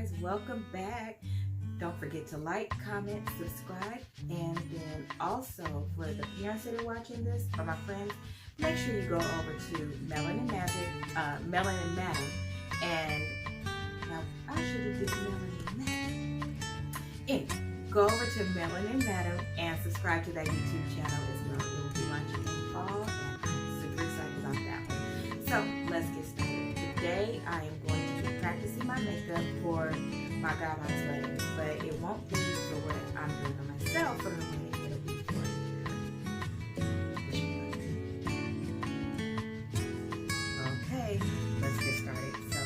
guys, welcome back. Don't forget to like, comment, subscribe, and then also for the parents that are watching this, or my friends, make sure you go over to Melanin Madam, and now I should have did Melanin Madam. Anyway, go over to Melanin Madam and subscribe to that YouTube channel as well. It will be launching in fall, and I'm super excited about that one. So let's get started. Today I am going to be practicing my makeup for my godmom's wedding, but it won't be for what I'm doing for myself for the wedding. It'll be for okay, let's get started. So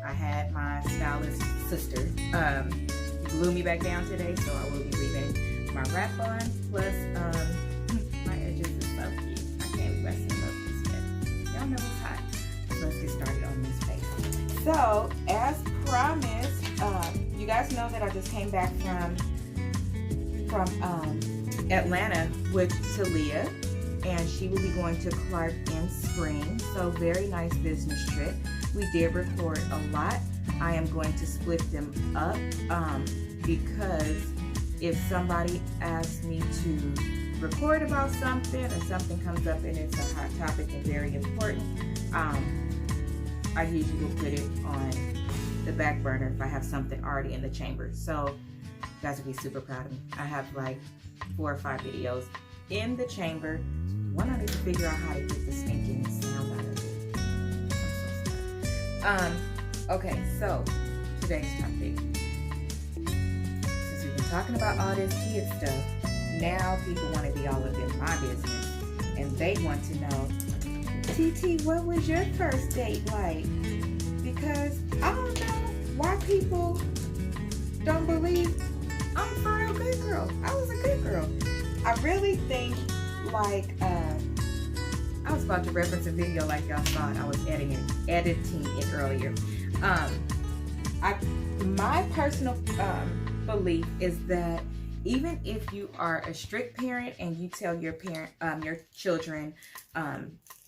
I had my stylist sister glue me back down today, so I will be leaving my wrap on plus my edges is so cute. I can't be messing up this yet. Y'all know it's hot. Let's get started on this face. So as promised, you guys know that I just came back from Atlanta with Talia, and she will be going to Clark in spring. So very nice business trip. We did record a lot. I am going to split them up because if somebody asks me to record about something or something comes up and it's a hot topic and very important, I usually will put it on the back burner if I have something already in the chamber. So you guys will be super proud of me. I have like 4 or 5 videos in the chamber. One, I need to figure out how to get the stinking sound out of it. I'm so sorry. Okay, so today's topic. Since we've been talking about all this kid stuff, now people want to be all up in my business, and they want to know, TT, what was your first date like? Because I don't know why people don't believe I'm for real good girl. I was a good girl. I really think, like, I was about to reference a video like y'all saw it. I was editing it earlier. My personal belief is that even if you are a strict parent and you tell your children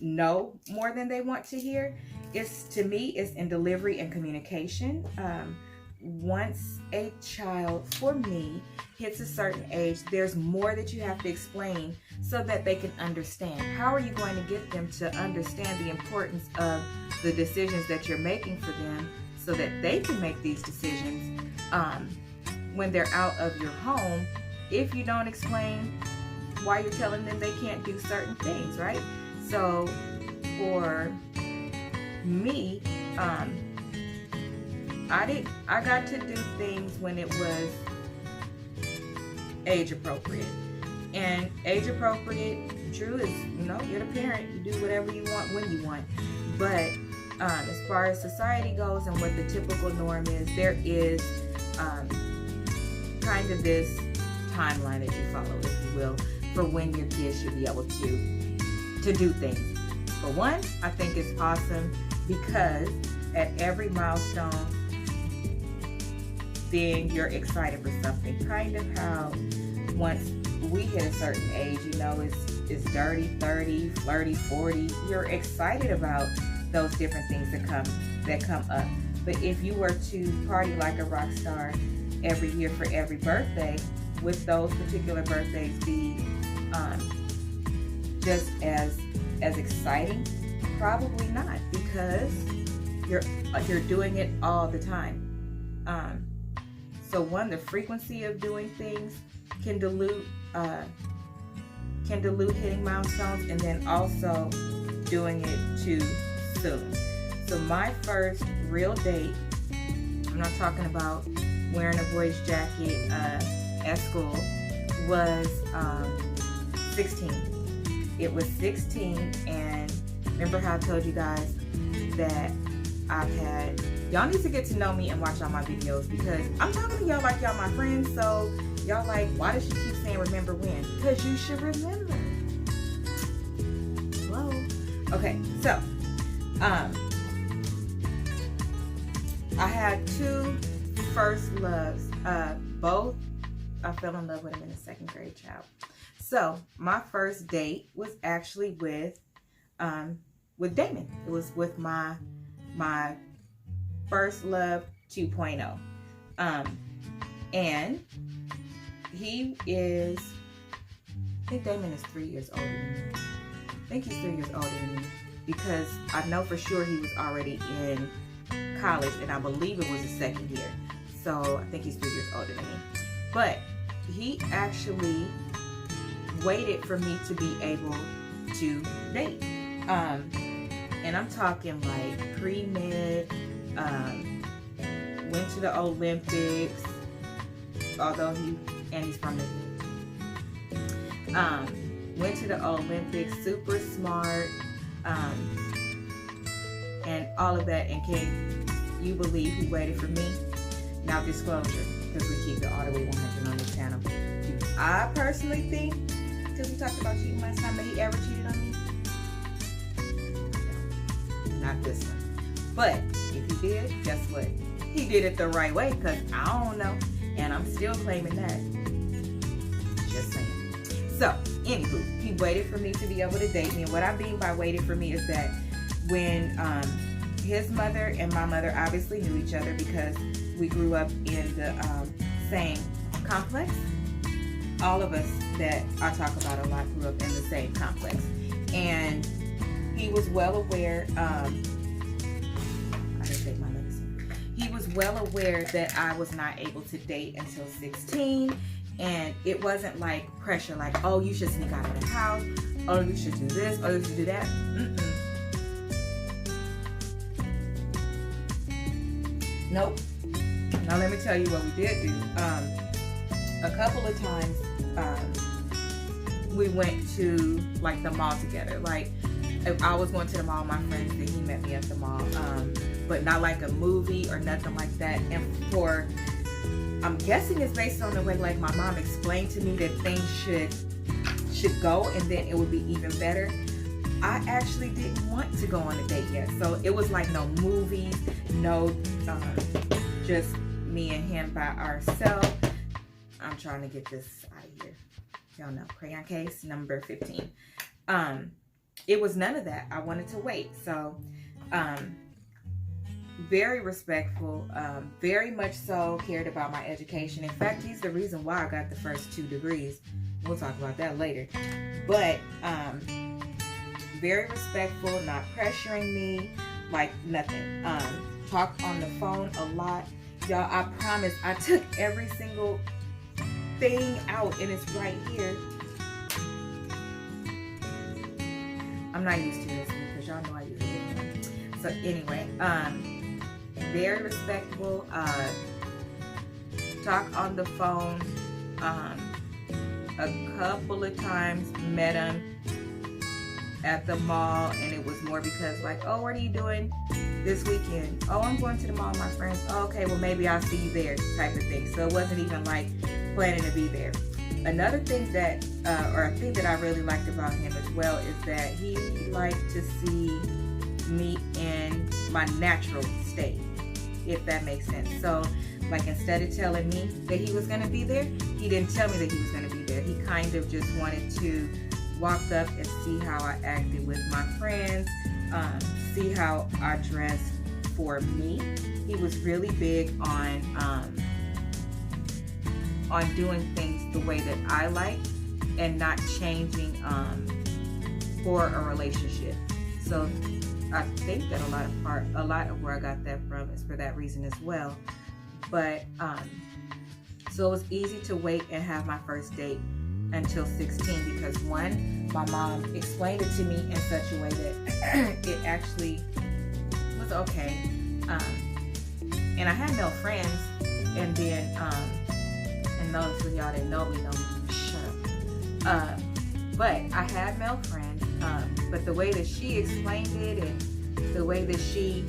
no more than they want to hear, to me it's in delivery and communication. Once a child, for me, hits a certain age, there's more that you have to explain so that they can understand. How are you going to get them to understand the importance of the decisions that you're making for them so that they can make these decisions when they're out of your home if you don't explain why you're telling them they can't do certain things, right? So for me, I got to do things when it was age appropriate. And age appropriate, Drew, is, you're the parent, you do whatever you want when you want. But as far as society goes and what the typical norm is, there is kind of this timeline that you follow, if you will, for when your kids should be able to do things. For one, I think it's awesome because at every milestone, then you're excited for something. Kind of how once we hit a certain age, it's dirty 30, flirty 40. You're excited about those different things that come up. But if you were to party like a rock star every year for every birthday, would those particular birthdays be just as exciting? Probably not, because you're doing it all the time. So one, the frequency of doing things can dilute hitting milestones, and then also doing it too soon. So my first real date, I'm not talking about wearing a boy's jacket at school, was 16. It was 16, and remember how I told you guys that y'all need to get to know me and watch all my videos, because I'm talking to y'all like y'all my friends, so y'all like, why does she keep saying remember when? Because you should remember. Whoa. Okay, so I had 2 first loves. Both I fell in love with them in the 2nd grade, child. So my first date was actually with Damon. It was with my first love 2.0. And he is, I think Damon is 3 years older than me. I think he's 3 years older than me, because I know for sure he was already in college, and I believe it was his second year. So I think he's 3 years older than me. But he actually waited for me to be able to date. And I'm talking like pre-med, went to the Olympics, although he's from the went to the Olympics, super smart, and all of that. And can you believe he waited for me? Now, disclosure, because we keep it all the way 100 on this channel. Do I personally think, because we talked about cheating last time, that he ever cheated on me? Not this one. But if he did, guess what? He did it the right way, because I don't know. And I'm still claiming that. Just saying. So, anywho, he waited for me to be able to date me. And what I mean by waited for me is that when his mother and my mother obviously knew each other, because we grew up in the same complex. All of us that I talk about a lot grew up in the same complex. And he was well aware, I didn't take my medicine. He was well aware that I was not able to date until 16. And it wasn't like pressure, like, oh, you should sneak out of the house, oh, you should do this, or you should do that. Nope. Now let me tell you what we did do. A couple of times we went to like the mall together. Like if I was going to the mall with my friends, then he met me at the mall. But not like a movie or nothing like that. And I'm guessing it's based on the way like my mom explained to me that things should go, and then it would be even better. I actually didn't want to go on a date yet. So it was like no movies, no just me and him by ourselves. I'm trying to get this out of here. Y'all know, crayon case number 15. It was none of that. I wanted to wait. So very respectful, very much so cared about my education. In fact, he's the reason why I got the first 2 degrees. We'll talk about that later. But very respectful, not pressuring me, like nothing. Talked on the phone a lot. Y'all, I promise I took every single thing out, and it's right here. I'm not used to this because y'all know I use it. So anyway, very respectful. Talk on the phone a couple of times. Met him at the mall, and it was more because like, oh, what are you doing this weekend? Oh, I'm going to the mall with my friends. Oh, okay, well maybe I'll see you there, type of thing. So it wasn't even like planning to be there. Another thing that, or a thing that I really liked about him as well, is that he liked to see me in my natural state, if that makes sense. So like instead of telling me that he was going to be there, he didn't tell me that he was going to be there. He kind of just wanted to walk up and see how I acted with my friends, see how I dressed for me. He was really big on doing things the way that I like and not changing for a relationship. So I think that a lot of where I got that from is for that reason as well. But so it was easy to wait and have my first date until 16 because one, my mom explained it to me in such a way that it actually was okay. And I had male friends, and then and those of y'all that know me, shut up. But I had male friends, but the way that she explained it and the way that she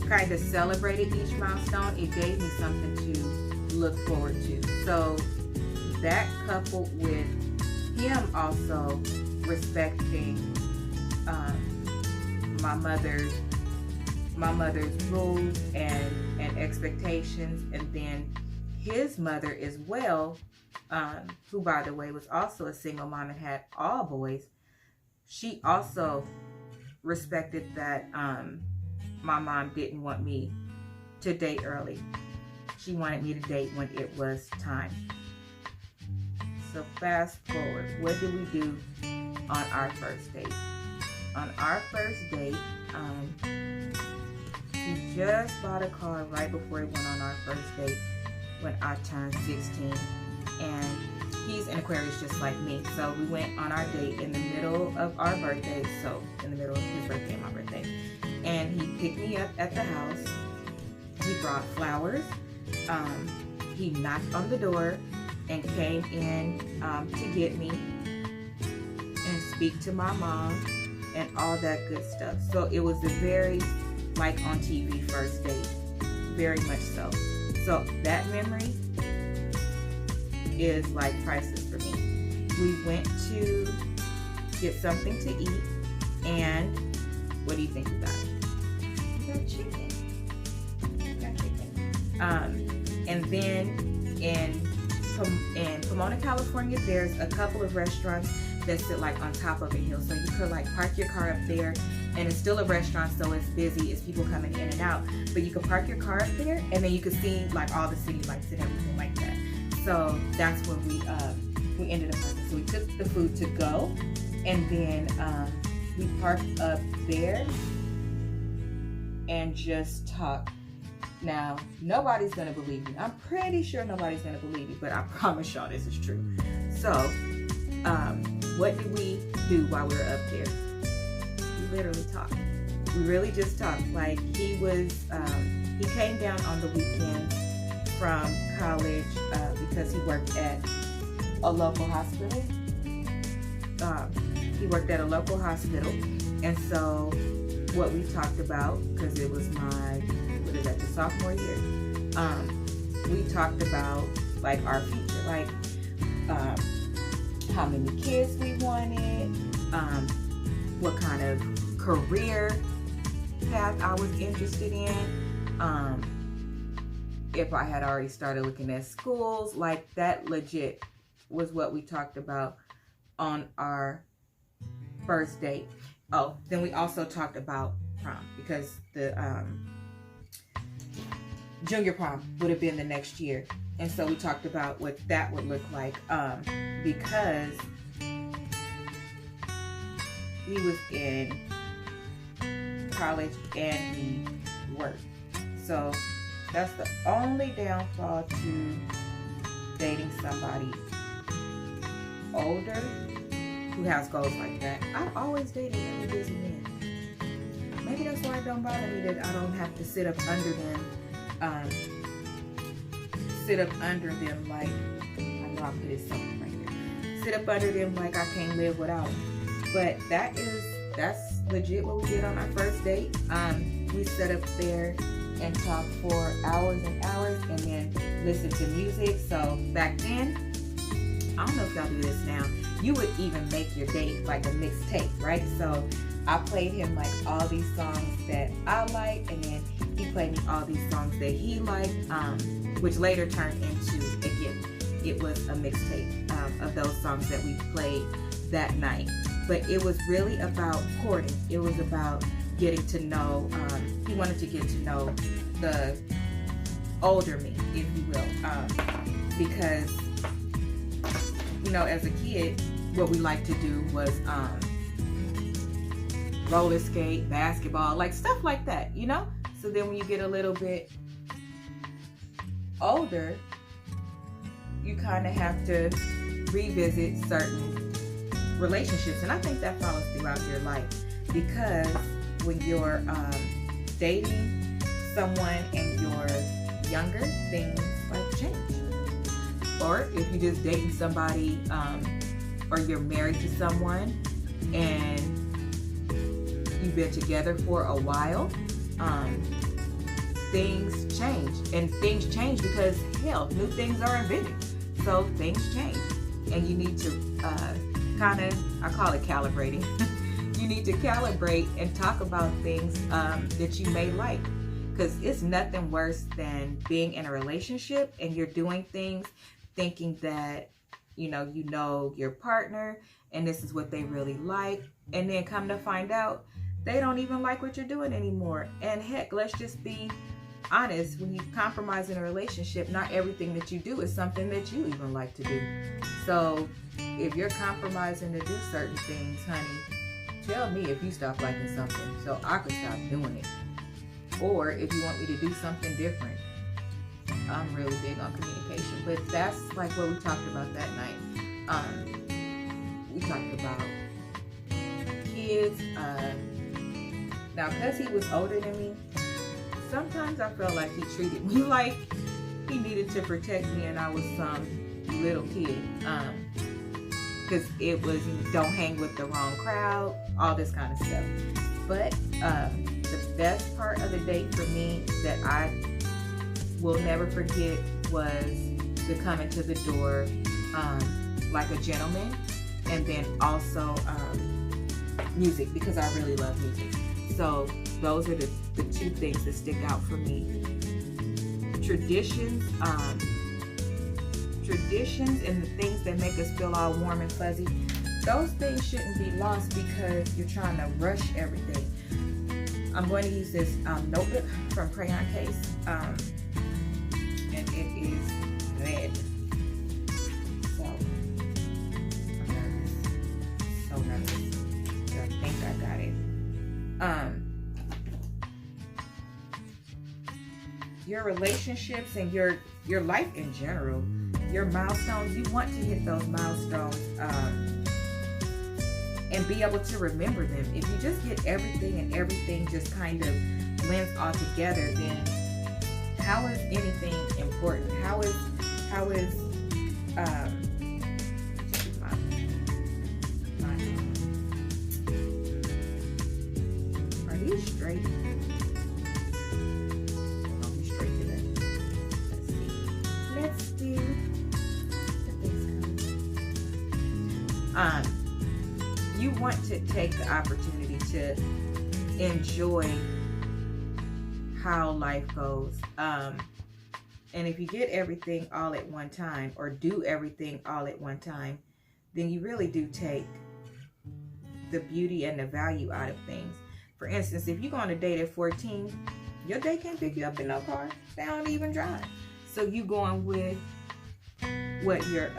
kind of celebrated each milestone, it gave me something to look forward to. So that coupled with him also respecting my mother's rules and expectations, and then his mother as well, who by the way was also a single mom and had all boys, she also respected that my mom didn't want me to date early. She wanted me to date when it was time. So fast forward, what did we do on our first date? On our first date, he just bought a car right before we went on our first date when I turned 16. And he's an Aquarius just like me. So we went on our date in the middle of our birthday. So in the middle of his birthday and my birthday. And he picked me up at the house. He brought flowers. He knocked on the door and came in to get me and speak to my mom and all that good stuff. So it was a very, like on TV first date. Very much so. So that memory is like priceless for me. We went to get something to eat, and what do you think we got? We got chicken. And then in Pomona, California, there's a couple of restaurants that sit like on top of a hill. So you could like park your car up there, and it's still a restaurant, so it's busy, it's people coming in and out. But you could park your car up there, and then you could see like all the city lights and everything like that. So that's when we ended up parking. So we took the food to go, and then we parked up there and just talked. Now, nobody's going to believe me. I'm pretty sure nobody's going to believe me, but I promise y'all this is true. So, what did we do while we were up there? We literally talked. We really just talked. Like, he came down on the weekends from college because he worked at a local hospital. He worked at a local hospital, and so what we talked about, because it was my the sophomore year, we talked about like our future, like how many kids we wanted, what kind of career path I was interested in, if I had already started looking at schools. Like that legit was what we talked about on our first date. Oh, then we also talked about prom, because the junior prom would have been the next year, and so we talked about what that would look like, because he was in college and he worked. So that's the only downfall to dating somebody older who has goals like that. I've always dated really busy men. Maybe that's why it don't bother me that I don't have to sit up under them. Like, I know I put it something right there. Sit up under them like I can't live without them. But that's legit what we did on our first date. We sat up there and talked for hours and hours, and then listened to music. So back then, I don't know if y'all do this now, you would even make your date like a mixtape, right? So I played him like all these songs that I like, and then he played me all these songs that he liked, which later turned into a gift. It was a mixtape of those songs that we played that night. But it was really about courting. It was about getting to know, he wanted to get to know the older me, if you will, because, you know, as a kid, what we liked to do was roller skate, basketball, like stuff like that, you know? So then when you get a little bit older, you kind of have to revisit certain relationships. And I think that follows throughout your life, because when you're dating someone and you're younger, things like change. Or if you're just dating somebody, or you're married to someone and you've been together for a while, things change. And things change because, hell, new things are invented. So things change. And you need to kind of, I call it calibrating. You need to calibrate and talk about things that you may like. Because it's nothing worse than being in a relationship and you're doing things thinking that, you know your partner and this is what they really like. And then come to find out, they don't even like what you're doing anymore. And heck, let's just be honest, when you compromise in a relationship, not everything that you do is something that you even like to do. So if you're compromising to do certain things, honey, tell me if you stop liking something so I could stop doing it. Or if you want me to do something different. I'm really big on communication, but that's like what we talked about that night. We talked about kids. Now, because he was older than me, sometimes I felt like he treated me like he needed to protect me and I was some little kid. Because it was, don't hang with the wrong crowd, all this kind of stuff. But the best part of the date for me that I will never forget was the coming to the door like a gentleman, and then also music, because I really love music. So those are the two things that stick out for me. Traditions and the things that make us feel all warm and fuzzy, those things shouldn't be lost because you're trying to rush everything. I'm going to use this notebook from Crayon Case, and it is red. So I'm nervous, so nervous. I think I got it. Your relationships and your life in general, your milestones, you want to hit those milestones and be able to remember them. If you just get everything and everything just kind of blends all together, then how is anything important? How is are these straight? Let's see. You want to take the opportunity to enjoy how life goes. And if you get everything all at one time, or do everything all at one time, then you really do take the beauty and the value out of things. For instance, if you go on a date at 14, your date can't pick you up in no car. They don't even drive. So you going with what your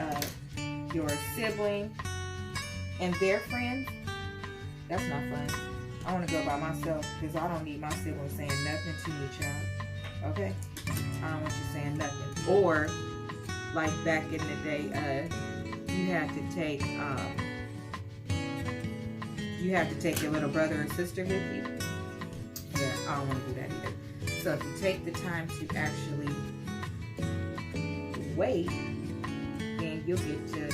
sibling and their friends? That's not fun. I want to go by myself because I don't need my siblings saying nothing to me, child. Okay? I don't want you saying nothing. Or like back in the day, you had to take your little brother and sister with you. Yeah, I don't want to do that either. So if you take the time to actually wait, then you'll get to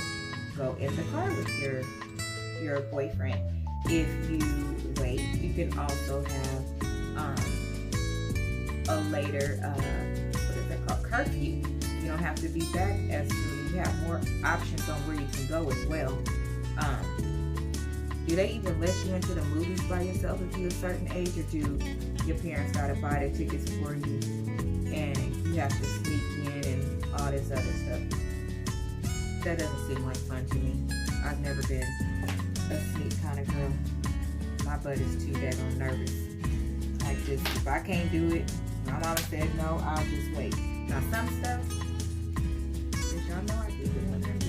go in the car with your boyfriend. If you wait, you can also have a later what is that called, curfew. You don't have to be back as soon. You have more options on where you can go as well. Do they even let you into the movies by yourself if you're a certain age, or do your parents gotta buy the tickets for you and you have to sneak in and all this other stuff? That doesn't seem like fun to me. I've never been a sneak kind of girl. My butt is too daggone nervous. Like this, if I can't do it, my mama said no, I'll just wait. Now some stuff, as y'all know, I keep it 100.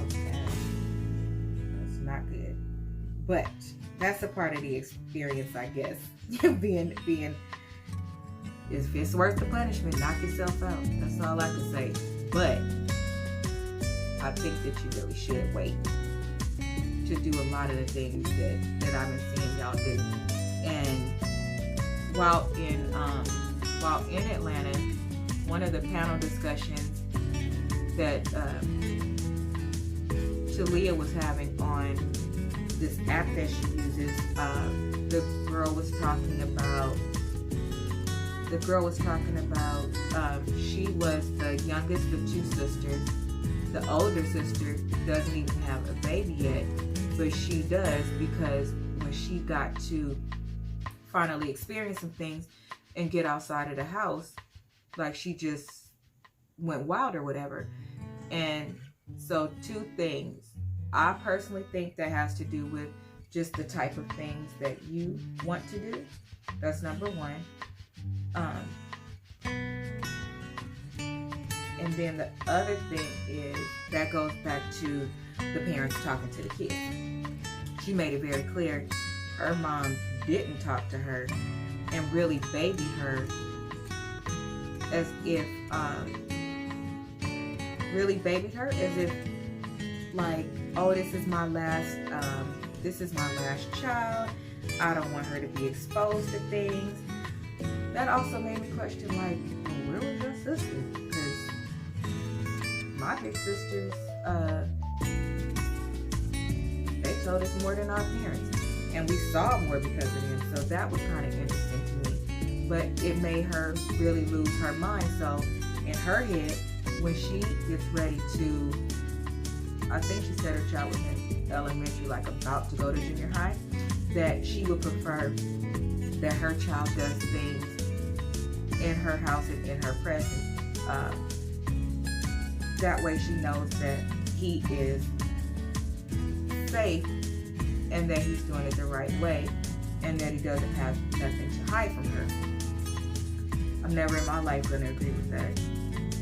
Okay, that's not good. But that's a part of the experience, I guess. being if it's worth the punishment, knock yourself out. That's all I can say. But I think that you really should wait to do a lot of the things that I've been seeing y'all do. And while in Atlanta, one of the panel discussions that Talia was having on this app that she uses, the girl was talking about she was the youngest of two sisters. The older sister doesn't even have a baby yet, but she does, because when she got to finally experience some things and get outside of the house, like, she just went wild or whatever. And so two things. I personally think that has to do with just the type of things that you want to do. That's number one. And then the other thing is, that goes back to the parents talking to the kids. She made it very clear her mom didn't talk to her and really baby her as if, really babied her as if like, oh, this is my last child. I don't want her to be exposed to things. That also made me question, like, well, where was your sister? Because my big sisters, they told us more than our parents, and we saw more because of them. So that was kind of interesting to me. But it made her really lose her mind. So in her head, when she gets ready to, I think she said her child was in elementary, like about to go to junior high, that she would prefer that her child does things in her house and in her presence. That way she knows that he is safe and that he's doing it the right way and that he doesn't have nothing to hide from her. I'm never in my life going to agree with that.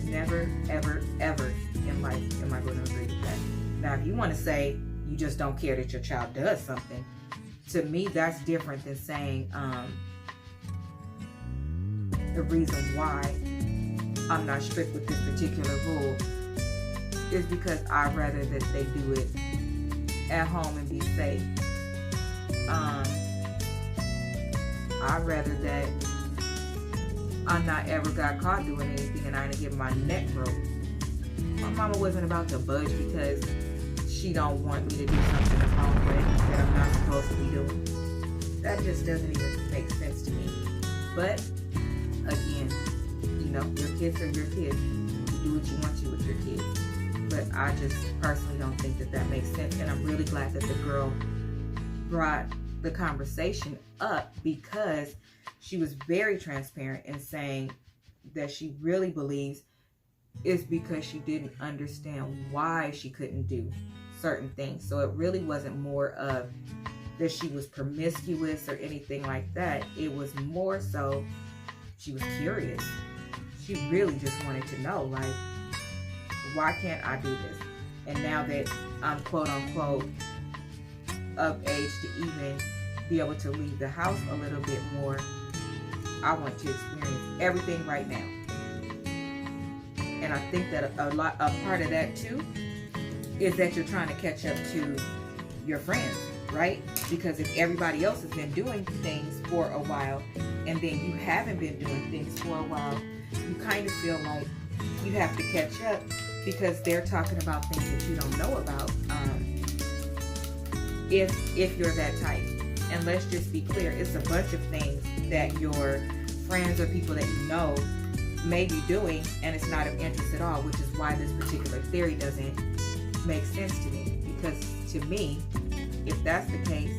Never, ever, ever in life am I going to agree with that. Now, if you want to say you just don't care that your child does something, to me, that's different than saying the reason why I'm not strict with this particular rule is because I'd rather that they do it at home and be safe. I'd rather that I not ever got caught doing anything and I didn't get my neck broke. My mama wasn't about to budge because she don't want me to do something the wrong way that I'm not supposed to be doing. That just doesn't even make sense to me. But again, you know, your kids are your kids. You do what you want to with your kids. But I just personally don't think that that makes sense. And I'm really glad that the girl brought the conversation up because she was very transparent in saying that she really believes it's because she didn't understand why she couldn't do certain things. So it really wasn't more of that she was promiscuous or anything like that. It was more so she was curious. She really just wanted to know, like, why can't I do this? And now that I'm quote unquote of age to even be able to leave the house a little bit more, I want to experience everything right now. And I think that a part of that too is that you're trying to catch up to your friends, right? Because if everybody else has been doing things for a while and then you haven't been doing things for a while, you kind of feel like you have to catch up because they're talking about things that you don't know about, if you're that type. And let's just be clear, it's a bunch of things that your friends or people that you know may be doing and it's not of interest at all, which is why this particular theory doesn't make sense to me. Because to me, if that's the case,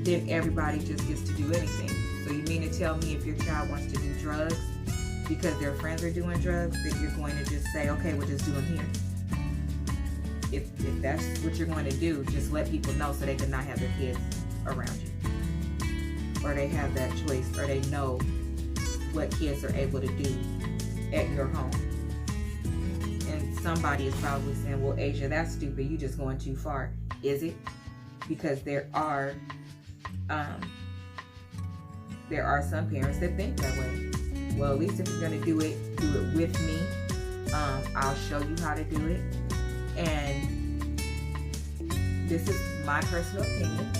then everybody just gets to do anything. So you mean to tell me if your child wants to do drugs because their friends are doing drugs, that you're going to just say, okay, we'll just do them here? If that's what you're going to do, just let people know so they can not have their kids around you. Or they have that choice, or they know what kids are able to do at your home. And somebody is probably saying, well, Asia, that's stupid. You just going too far. Is it? Because there are some parents that think that way. Well, at least if you're going to do it with me. I'll show you how to do it. And this is my personal opinion.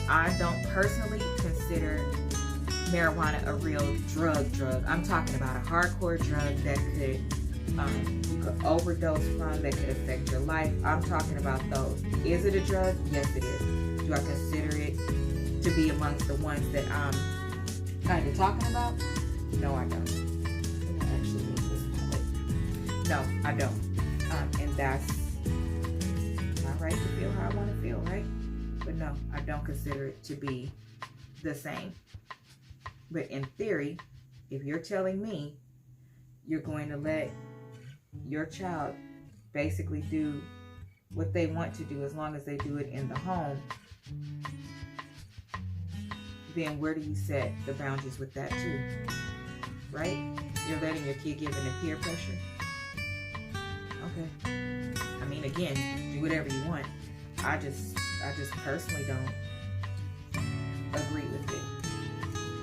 I don't personally consider marijuana a real drug. I'm talking about a hardcore drug that you could overdose from, that could affect your life. I'm talking about those. Is it a drug? Yes, it is. Do I consider it to be amongst the ones that I'm kind of talking about? No, I don't. No, I don't. And that's my right to feel how I want to feel, right? But no, I don't consider it to be the same. But in theory, if you're telling me you're going to let your child basically do what they want to do as long as they do it in the home, then where do you set the boundaries with that too? Right? You're letting your kid give in to peer pressure. Okay. I mean, again, do whatever you want. I just personally don't agree with it,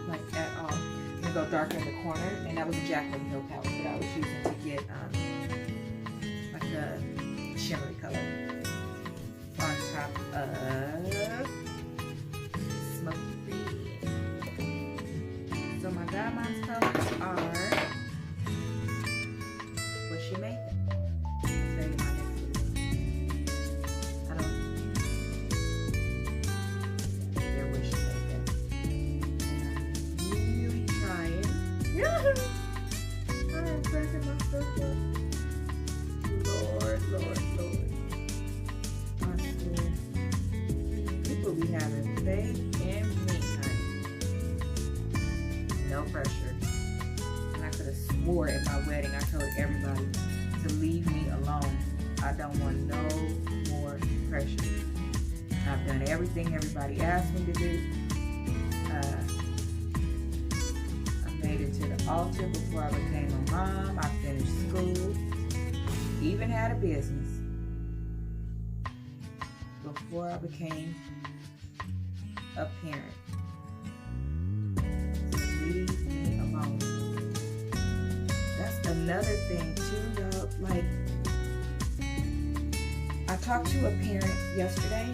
like, at all. I'm gonna go darker in the corner, and that was a Jaclyn Hill palette that I was using to get like a shimmery color on top of smoky red. So my guidelines colors are what she made them. I'll tell you my next video. I don't. They're what she made them. And I'm really trying. I am cracking myself up. Lord. I swear. People be having faith in me, honey. No pressure. And I could have swore at my wedding I told everybody to leave me alone. I don't want no more pressure. I've done everything everybody asked me to do. I made it to the altar before I became a mom. I finished school. Even had a business before I became a parent. So leave me alone. That's another thing too, y'all. Like, I talked to a parent yesterday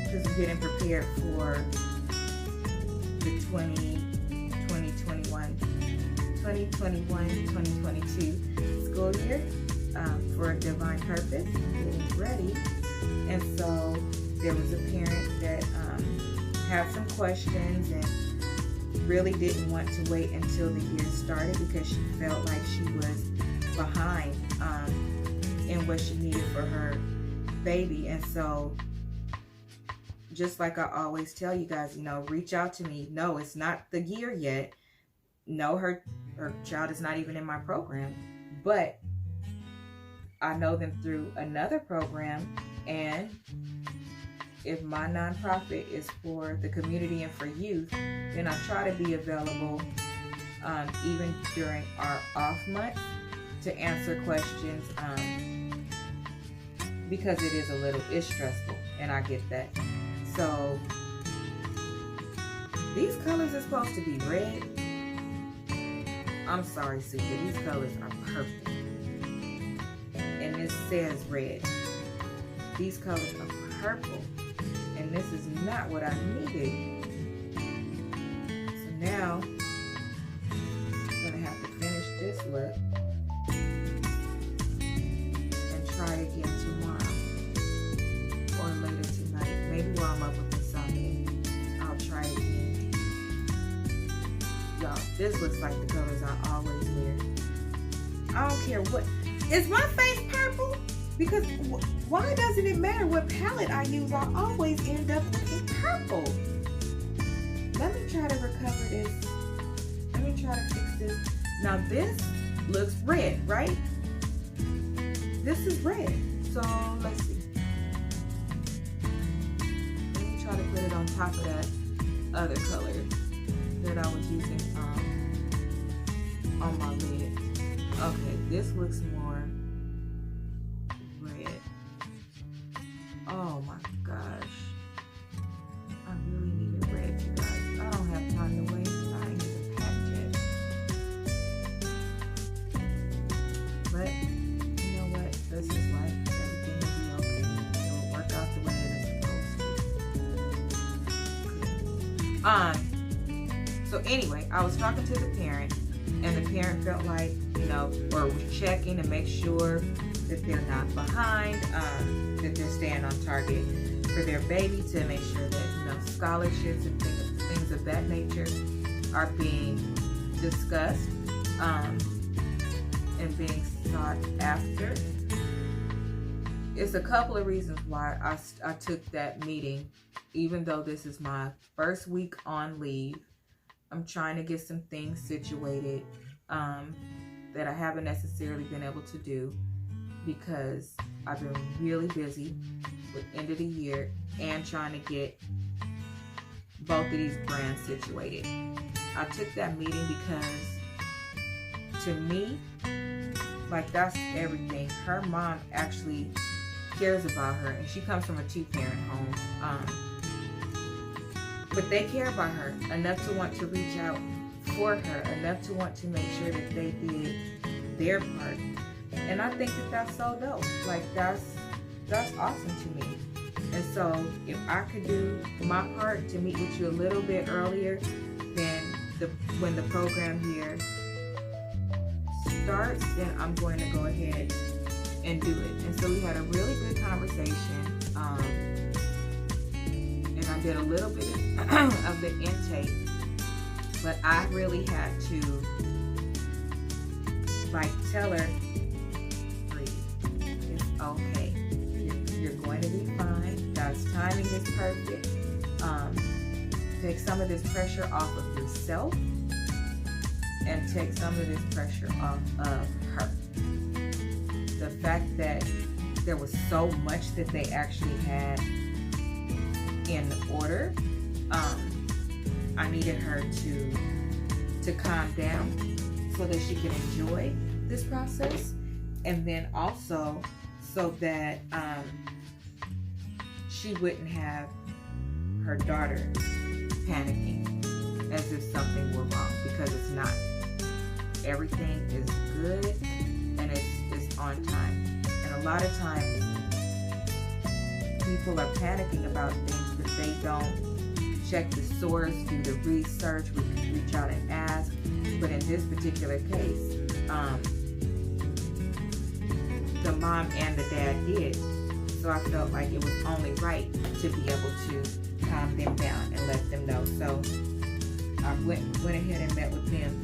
because I'm getting prepared for the 2021-2022 school year for DivinedPurpose. I'm getting ready. And so there was a parent that had some questions and really didn't want to wait until the year started because she felt like she was behind in what she needed for her baby. And so, just like I always tell you guys, reach out to me. No, it's not the year yet. No, her child is not even in my program, but I know them through another program. And if my nonprofit is for the community and for youth, then I try to be available even during our off months to answer questions because it's stressful, and I get that. So these colors are supposed to be red. I'm sorry, Super, these colors are purple. And this says red. These colors are purple. And this is not what I needed. So now, I'm going to have to finish this look and try again tomorrow or later tonight. Maybe while I'm up with insomnia, I'll try again. Y'all, this looks like the colors I always wear. I don't care what. Is my face purple? Because why doesn't it matter what palette I use? I always end up looking purple. Let me try to recover this. Let me try to fix this. Now this looks red, right? This is red. So let's see. Let me try to put it on top of that other color that I was using on my lid. Okay, this looks more red. Oh my gosh. I really need it red, you guys. I don't have time to waste. I ain't even packed yet. But you know what? This is life. Everything will be okay. It'll work out the way it is supposed to. So anyway, I was talking to the parent, and the parent felt like, or was checking to make sure that they're not behind, that they're staying on target for their baby, to make sure that, scholarships and things of that nature are being discussed and being sought after. It's a couple of reasons why I took that meeting, even though this is my first week on leave. I'm trying to get some things situated that I haven't necessarily been able to do because I've been really busy with end of the year and trying to get both of these brands situated. I took that meeting because to me, like, that's everything. Her mom actually cares about her, and she comes from a 2-parent home. But they care about her enough to want to reach out for her, enough to want to make sure that they did their part. And I think that that's so dope. Like, that's awesome to me. And so if I could do my part to meet with you a little bit earlier than when the program here starts, then I'm going to go ahead and do it. And so we had a really good conversation. And I did a little bit of the intake, but I really had to, like, tell her, breathe. It's okay. You're going to be fine. God's timing is perfect. Take some of this pressure off of yourself and take some of this pressure off of her. The fact that there was so much that they actually had in order, I needed her to calm down so that she can enjoy this process, and then also so that she wouldn't have her daughter panicking as if something were wrong, because it's not. Everything is good and it's on time. And a lot of times people are panicking about things, but they don't check the source, do the research, reach out and ask. But in this particular case, the mom and the dad did. So I felt like it was only right to be able to calm them down and let them know. So I went ahead and met with them.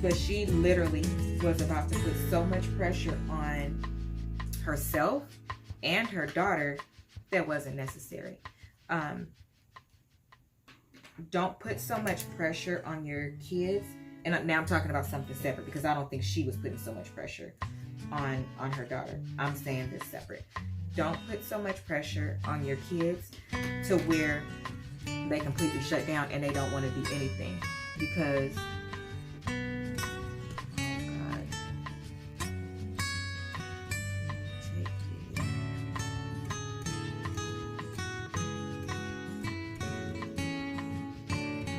But she literally was about to put so much pressure on herself and her daughter that wasn't necessary. Don't put so much pressure on your kids. And now I'm talking about something separate, because I don't think she was putting so much pressure on her daughter. I'm saying this separate. Don't put so much pressure on your kids to where they completely shut down and they don't want to do anything. Because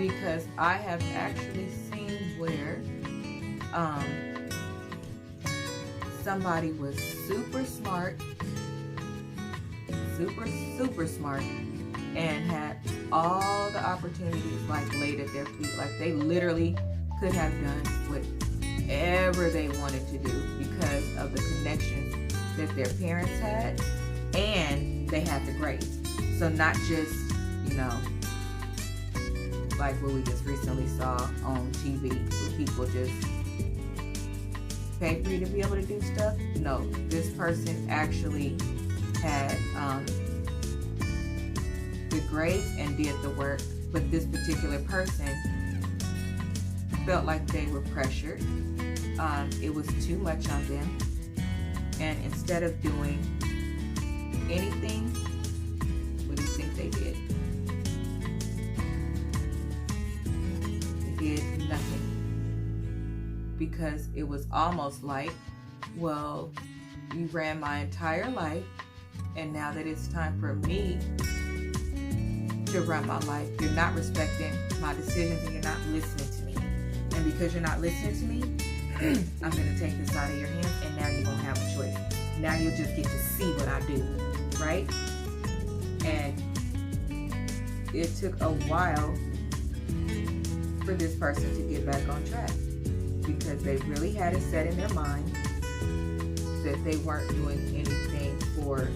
because I have actually seen where somebody was super smart, super smart, and had all the opportunities like laid at their feet. Like, they literally could have done whatever they wanted to do because of the connections that their parents had, and they had the grades. So not just, like what we just recently saw on TV, where people just pay for you to be able to do stuff. No, this person actually had the grades and did the work, but this particular person felt like they were pressured. It was too much on them, and instead of doing anything, what do you think they did? Did nothing, because it was almost like, well, you ran my entire life, and now that it's time for me to run my life, you're not respecting my decisions and you're not listening to me. And because you're not listening to me, I'm going to take this out of your hands, and now you won't have a choice. Now you'll just get to see what I do, right? And it took a while for this person to get back on track, because they really had it set in their mind that they weren't doing anything for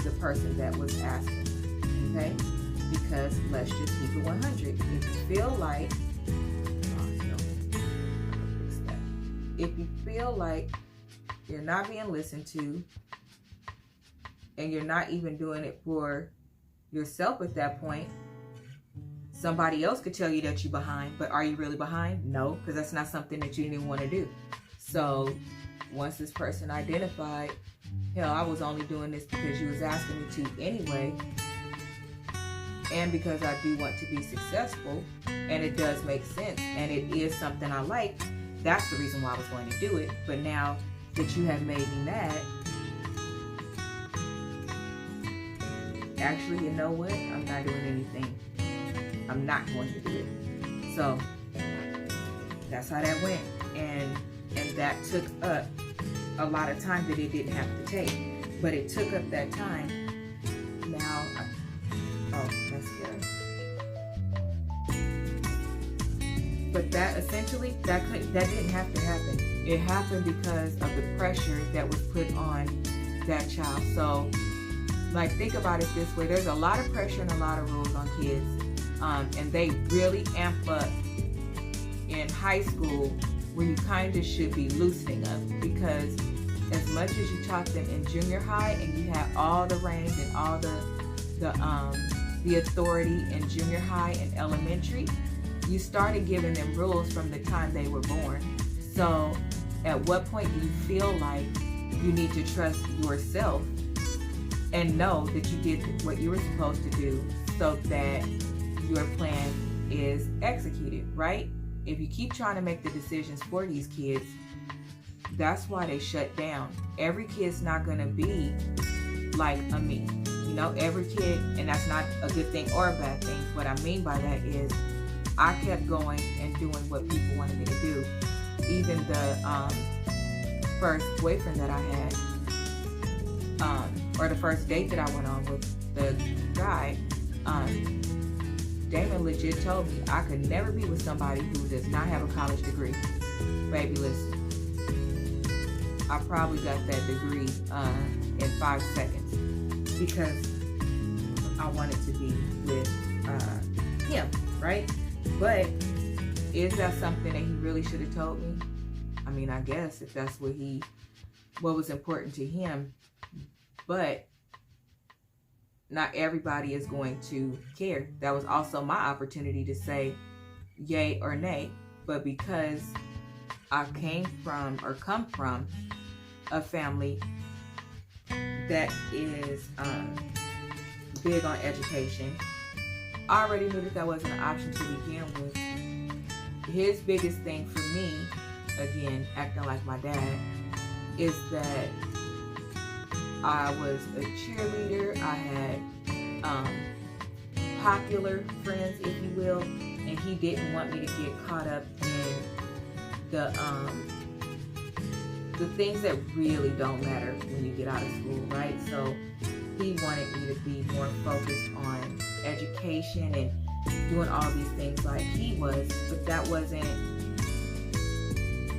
the person that was asking, okay? Because let's just keep it 100. If you feel like, if you feel like you're not being listened to, and you're not even doing it for yourself at that point, somebody else could tell you that you're behind, but are you really behind? No, because that's not something that you didn't want to do. So once this person identified hell, I was only doing this because you was asking me to anyway, and because I do want to be successful, and it does make sense, and it is something I like. That's the reason why I was going to do it. But now that you have made me mad, actually, you know what? I'm not doing anything. I'm not going to do it. So that's how that went, and that took up a lot of time that it didn't have to take, but it took up that time. Now, that's good. But that essentially, that didn't have to happen. It happened because of the pressure that was put on that child. So, like, think about it this way: there's a lot of pressure and a lot of rules on kids, and they really amp up in high school, where you kind of should be loosening up, because as much as you taught them in junior high and you had all the reins and all the authority in junior high and elementary, you started giving them rules from the time they were born. So at what point do you feel like you need to trust yourself and know that you did what you were supposed to do so that your plan is executed, right? If you keep trying to make the decisions for these kids, that's why they shut down. Every kid's not going to be like a me. You know, every kid, and that's not a good thing or a bad thing. What I mean by that is I kept going and doing what people wanted me to do. Even the first boyfriend that I had, or the first date that I went on with the guy, Damon legit told me I could never be with somebody who does not have a college degree. Baby, listen. I probably got that degree in 5 seconds because I wanted to be with him, right? But is that something that he really should have told me? I mean, I guess if that's what was important to him, but not everybody is going to care. That was also my opportunity to say yay or nay, but because I come from a family that is big on education, I already knew that wasn't an option to begin with. His biggest thing for me, again, acting like my dad, is that I was a cheerleader. I had popular friends, if you will, and he didn't want me to get caught up in the things that really don't matter when you get out of school, right? So he wanted me to be more focused on education and doing all these things like he was, but that wasn't,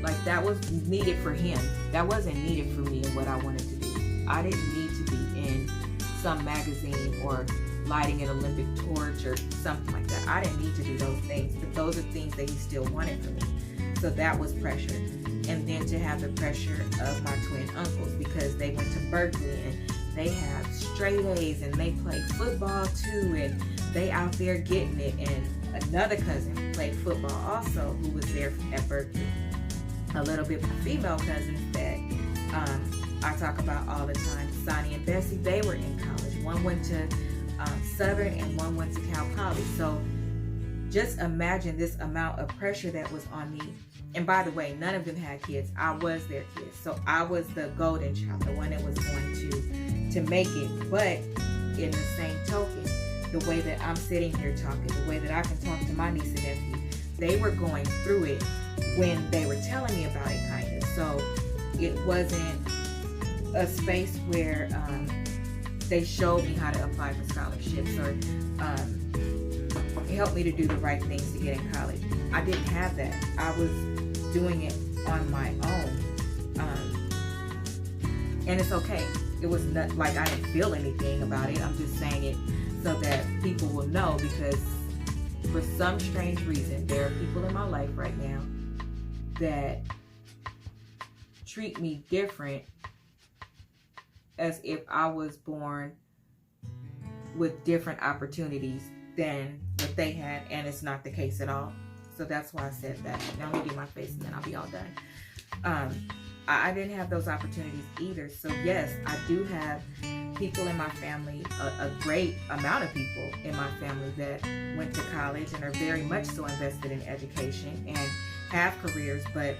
like, that was needed for him. That wasn't needed for me and what I wanted to do. I didn't need to be in some magazine or lighting an Olympic torch or something like that. I didn't need to do those things, but those are things that he still wanted from me. So that was pressure. And then to have the pressure of my twin uncles, because they went to Berkeley and they have straight A's and they play football too, and they out there getting it. And another cousin played football also, who was there at Berkeley. A little bit of my female cousins that I talk about all the time, Sonny and Bessie, they were in college. One went to Southern and one went to Cal Poly. So just imagine this amount of pressure that was on me. And by the way, none of them had kids. I was their kid. So I was the golden child, the one that was going to make it. But in the same token, the way that I'm sitting here talking, the way that I can talk to my niece and nephew, they were going through it when they were telling me about it, kind of. So it wasn't a space where they showed me how to apply for scholarships or helped me to do the right things to get in college. I didn't have that. I was doing it on my own. And it's okay. It was not like I didn't feel anything about it. I'm just saying it so that people will know, because for some strange reason, there are people in my life right now that treat me different as if I was born with different opportunities than what they had, and it's not the case at all. So that's why I said that. Now let me do my face and then I'll be all done. I didn't have those opportunities either. So yes, I do have people in my family, a great amount of people in my family that went to college and are very much so invested in education and have careers. But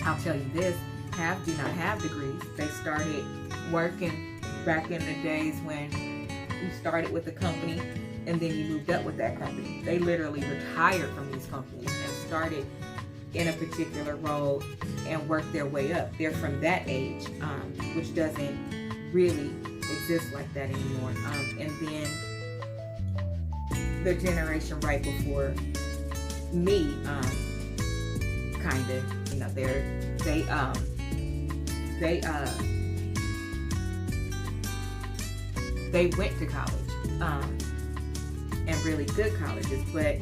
I'll tell you this, half do not have degrees. They started working back in the days when you started with a company and then you moved up with that company. They literally retired from these companies and started in a particular role and worked their way up. They're from that age, which doesn't really exist like that anymore. And then the generation right before me, kind of, you know, they went to college, and really good colleges, but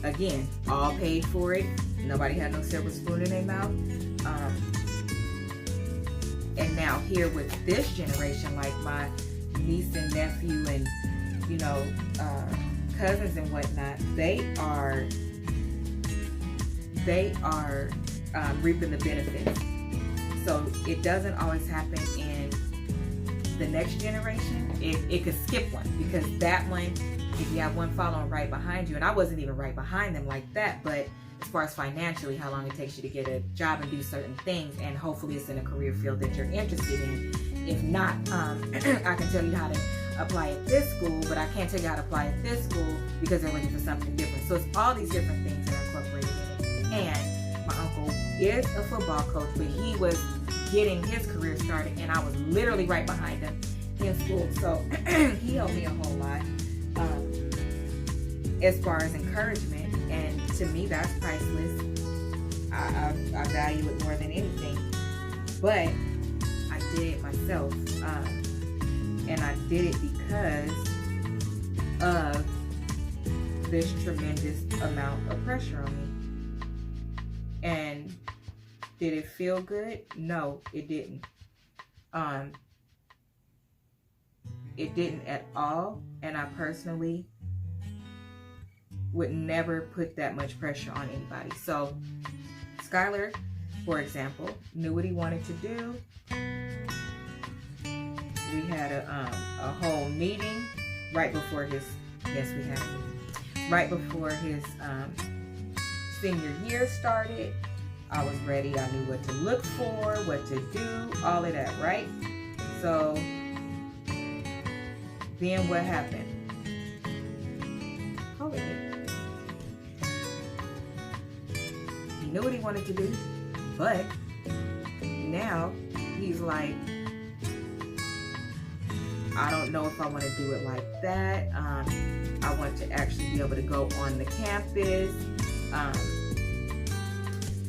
again, all paid for it. Nobody had no silver spoon in their mouth. And now here with this generation, like my niece and nephew and, you know, cousins and whatnot, they are reaping the benefits. So it doesn't always happen in the next generation. It could skip one, because that one, if you have one following right behind you, and I wasn't even right behind them like that, but as far as financially, how long it takes you to get a job and do certain things, and hopefully it's in a career field that you're interested in. If not, I can tell you how to apply at this school, but I can't tell you how to apply at this school because they're looking for something different. So it's all these different things that are incorporated in it. And my uncle is a football coach, but he was getting his career started, and I was literally right behind him in school. So he helped me a whole lot as far as encouragement. And to me, that's priceless. I value it more than anything. But I did it myself. And I did it because of this tremendous amount of pressure on me. And did it feel good? No, it didn't. It didn't at all. And I personally would never put that much pressure on anybody. So Skylar, for example, knew what he wanted to do. We had a whole meeting right before his, yes, we had a meeting right before his senior year started. I was ready. I knew what to look for, what to do, all of that, right? So then what happened? Hold it. He knew what he wanted to do, but now he's like, I don't know if I want to do it like that. I want to actually be able to go on the campus.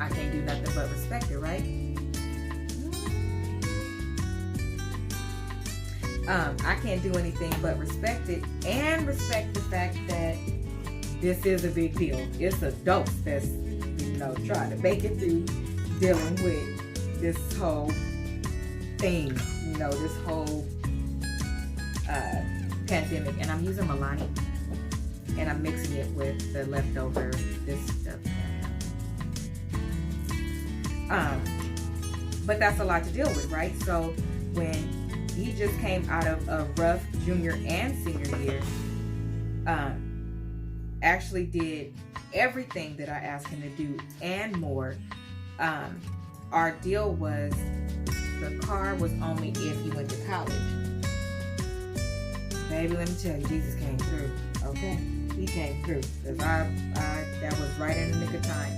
I can't do nothing but respect it, right? I can't do anything but respect it, and respect the fact that this is a big deal. It's adults that's, you know, trying to make it through dealing with this whole thing, you know, this whole pandemic. And I'm using Melanin, and I'm mixing it with the leftover, this stuff. But that's a lot to deal with, right? So when he just came out of a rough junior and senior year, actually did everything that I asked him to do and more. Our deal was the car was only if he went to college. Baby, let me tell you, Jesus came through, okay? He came through, because that was right in the nick of time.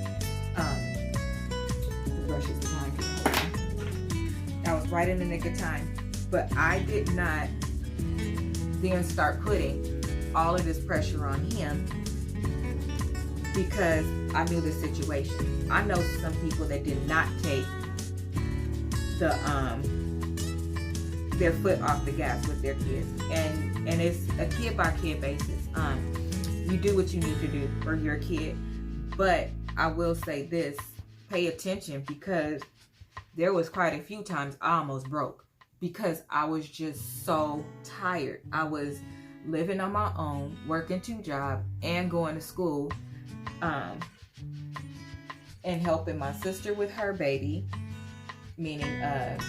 The brush is behind me. That was right in the nick of time. But I did not then start putting all of this pressure on him, because I knew the situation. I know some people that did not take their foot off the gas with their kids, and it's a kid by kid basis. You do what you need to do for your kid, but I will say this: pay attention, because there was quite a few times I almost broke, because I was just so tired. I was living on my own, working 2 jobs and going to school, and helping my sister with her baby, meaning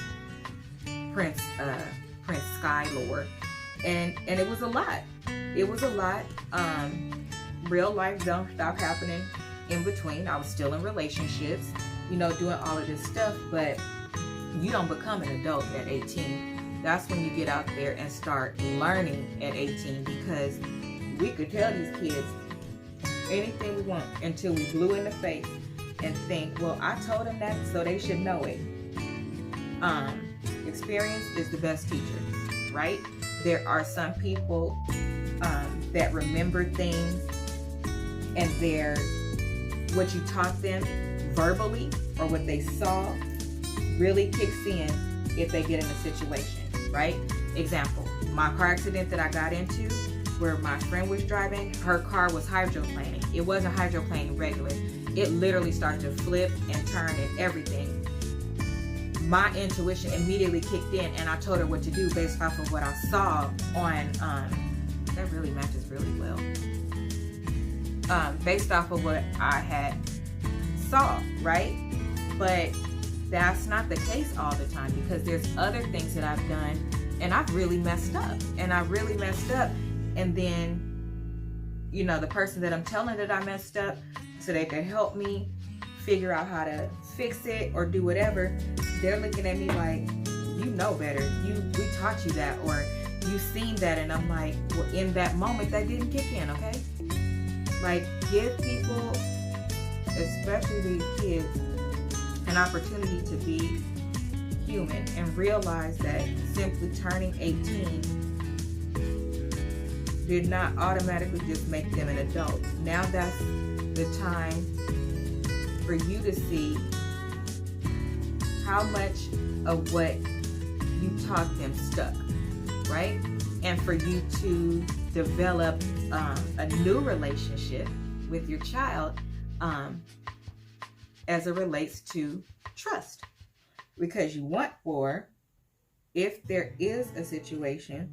Prince Sky lore, and it was a lot. It was a lot. Real life don't stop happening in between. I was still in relationships, you know, doing all of this stuff, but you don't become an adult at 18. That's when you get out there and start learning at 18, because we could tell these kids anything we want until we blew in the face and think, well, I told them that, so they should know it. Experience is the best teacher, right? There are some people that remember things, and what you taught them verbally or what they saw really kicks in if they get in a situation, right? Example, my car accident that I got into, where my friend was driving, her car was hydroplaning. It wasn't hydroplaning regular. It literally started to flip and turn and everything. My intuition immediately kicked in, and I told her what to do based off of what I saw on, that really matches really well. Based off of what I had saw, right? But that's not the case all the time, because there's other things that I've done and I've really messed up. And then, you know, the person that I'm telling that I messed up, so they can help me figure out how to fix it or do whatever, they're looking at me like, you know better. We taught you that, or you seen that. And I'm like, well, in that moment, that didn't kick in, okay? Like, give people, especially these kids, an opportunity to be human and realize that simply turning 18 did not automatically just make them an adult. Now that's the time for you to see how much of what you taught them stuck, right? And for you to develop a new relationship with your child as it relates to trust. Because you want for, if there is a situation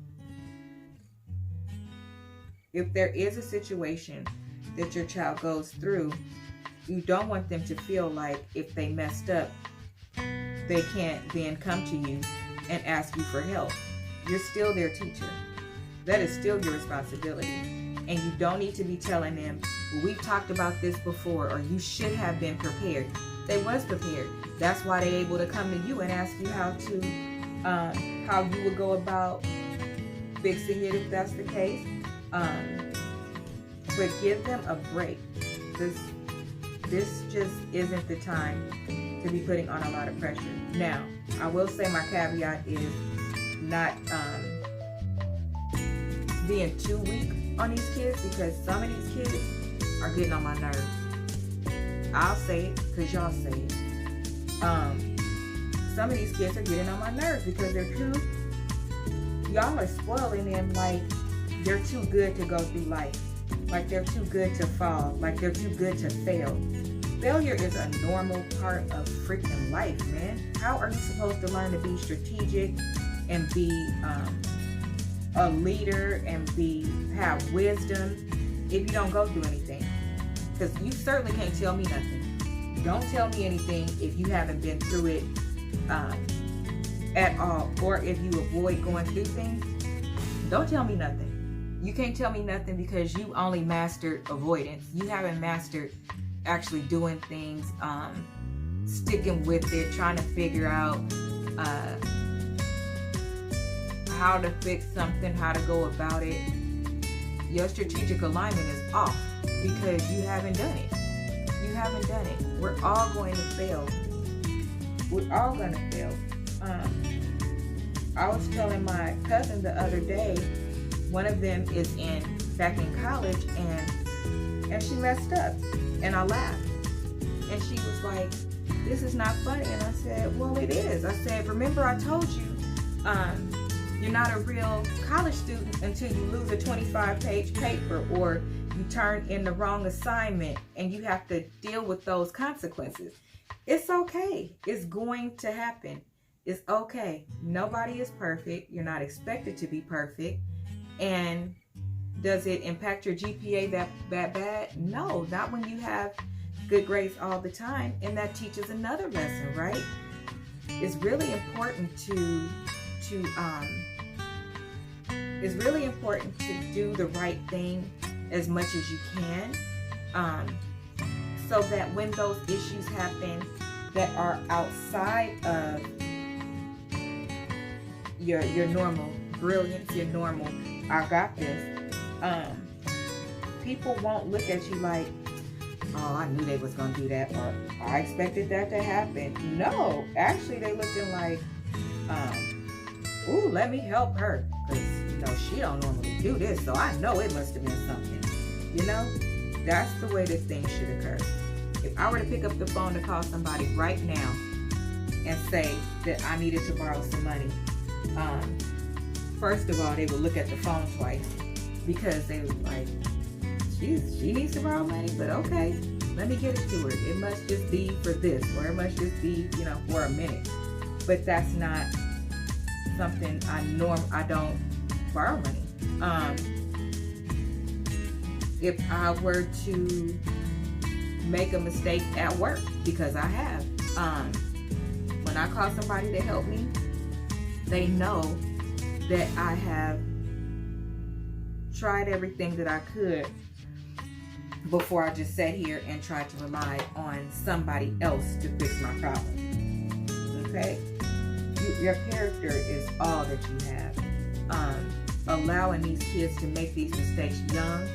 that your child goes through, you don't want them to feel like if they messed up, they can't then come to you and ask you for help. You're still their teacher. That is still your responsibility. And you don't need to be telling them, well, we've talked about this before, or you should have been prepared. They was prepared. That's why they're able to come to you and ask you how you would go about fixing it if that's the case. But give them a break. This just isn't the time to be putting on a lot of pressure. Now, I will say my caveat is not being too weak on these kids, because some of these kids are getting on my nerves. I'll say it because y'all say it. Some of these kids are getting on my nerves because y'all are spoiling them like they're too good to go through life. Like they're too good to fall. Like they're too good to fail. Failure is a normal part of freaking life, man. How are you supposed to learn to be strategic and be a leader and have wisdom if you don't go through anything? Because you certainly can't tell me nothing. Don't tell me anything if you haven't been through it at all, or if you avoid going through things. Don't tell me nothing. You can't tell me nothing because you only mastered avoidance. You haven't mastered actually doing things, sticking with it, trying to figure out how to fix something, how to go about it. Your strategic alignment is off because you haven't done it. You haven't done it. We're all going to fail. We're all going to fail. I was telling my cousin the other day, one of them is back in college, and she messed up, and I laughed, and she was like, "This is not funny," and I said, "Well, it is." I said, "Remember I told you, you're not a real college student until you lose a 25-page paper, or you turn in the wrong assignment, and you have to deal with those consequences. It's okay. It's going to happen. It's okay. Nobody is perfect. You're not expected to be perfect. And does it impact your GPA that bad? No, not when you have good grades all the time. And that teaches another lesson, right? it's really important to do the right thing as much as you can, so that when those issues happen that are outside of your normal brilliance, your normal, I got this, people won't look at you like, oh, I knew they was gonna do that, or I expected that to happen. No, actually they looking like, ooh, let me help her, because she don't normally do this, so I know it must have been something. That's the way that things should occur. If I were to pick up the phone to call somebody right now and say that I needed to borrow some money, first of all, they would look at the phone twice, because they were like, she needs to borrow money, but okay, let me get it to her. It must just be for this, or it must just be, for a minute. But that's not something I don't borrow money. If I were to make a mistake at work, because I have, when I call somebody to help me, they know that I have tried everything that I could before I just sat here and tried to rely on somebody else to fix my problem. Okay? Your character is all that you have. Allowing these kids to make these mistakes young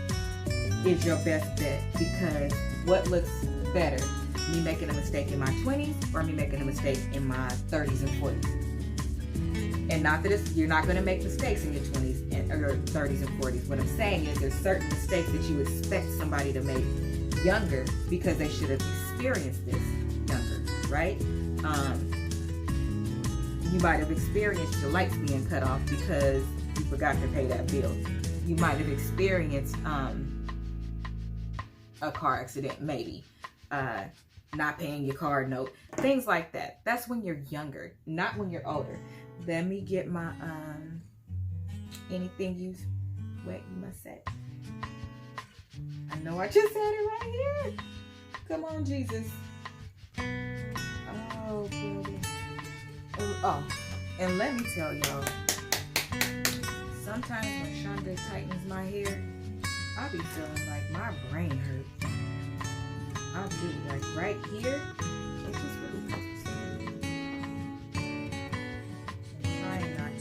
is your best bet, because what looks better, me making a mistake in my 20s or me making a mistake in my 30s and 40s? And not that you're not going to make mistakes in your 20s or 30s and 40s. What I'm saying is there's certain mistakes that you expect somebody to make younger, because they should have experienced this younger, right? You might have experienced your lights being cut off because you forgot to pay that bill. You might have experienced a car accident, maybe. Not paying your car note. Things like that. That's when you're younger, not when you're older. Let me get my, anything you must say. I know I just said it right here. Come on, Jesus. Oh, baby. Oh, and let me tell y'all, sometimes when Shonda tightens my hair, I'll be feeling like my brain hurts. I'll do like right here. It just really hurts. I'm trying not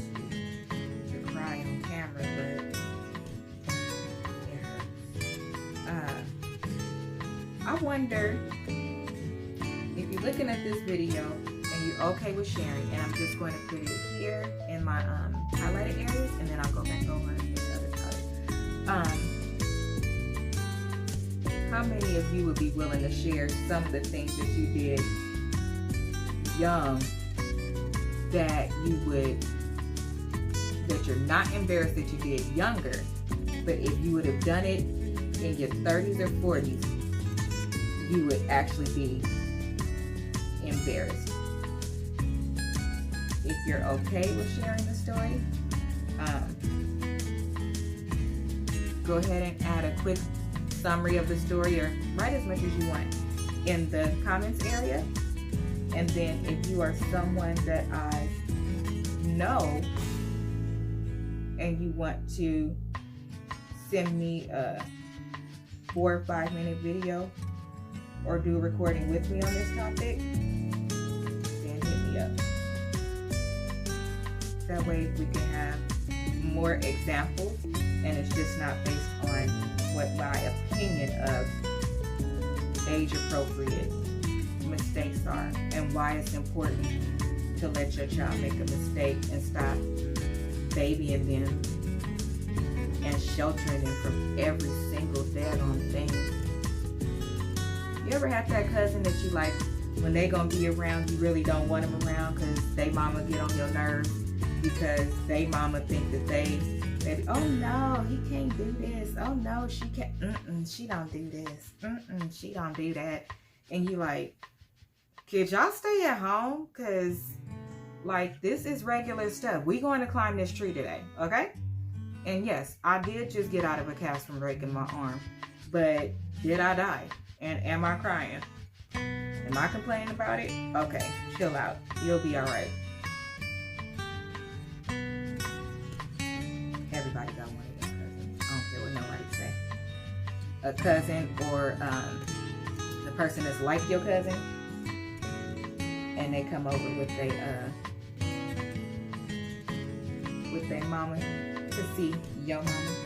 to cry on camera, but it hurts. I wonder if you're looking at this video and you're okay with sharing, and I'm just going to put it here in my highlighted areas, and then I'll go back over to the other side. How many of you would be willing to share some of the things that you did young that you're not embarrassed that you did younger, but if you would have done it in your 30s or 40s, you would actually be embarrassed? If you're okay with sharing the story, go ahead and add a quick summary of the story, or write as much as you want in the comments area. And then if you are someone that I know and you want to send me a 4 or 5 minute video or do a recording with me on this topic, then hit me up. That way we can have more examples, and it's just not based on what my opinion of age appropriate mistakes are, and why it's important to let your child make a mistake and stop babying them and sheltering them from every single daggone thing. You ever have that cousin that you like, when they gonna be around, you really don't want them around because they mama get on your nerves, because they mama think that maybe, oh no, he can't do this. Oh no, she can't. She don't do this. She don't do that. And you like, could y'all stay at home? Cause like, this is regular stuff. We going to climb this tree today, okay? And yes, I did just get out of a cast from breaking my arm, but did I die? And am I crying? Am I complaining about it? Okay, chill out. You'll be all right. Everybody got one of them cousins. I don't care what nobody say. A cousin or the person that's like your cousin, and they come over with their mama to see your mama.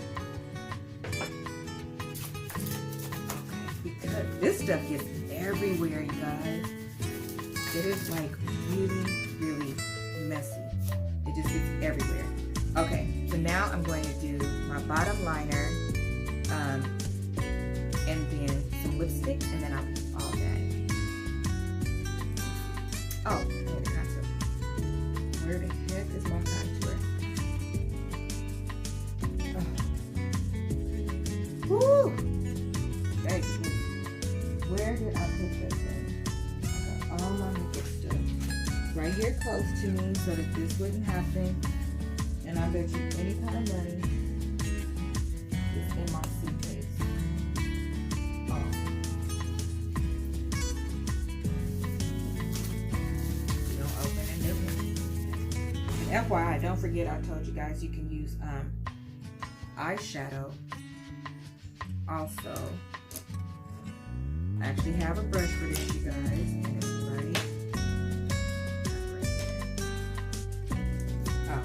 Because this stuff gets everywhere, you guys. It is like really, really messy. It just gets everywhere. Okay, so now I'm going to do my bottom liner, and then some lipstick, and then I'll do all that. Oh, and the contour. Where the heck is my contour? Oh. Woo! Thanks. Where did I put this in? I got all my makeup stuff right here close to me so that this wouldn't happen. And I bet you any kind of money is in my suitcase. Oh. Don't open it, no. And FYI, don't forget I told you guys you can use eyeshadow also. I actually have a brush for this, you guys, and it's right. Oh.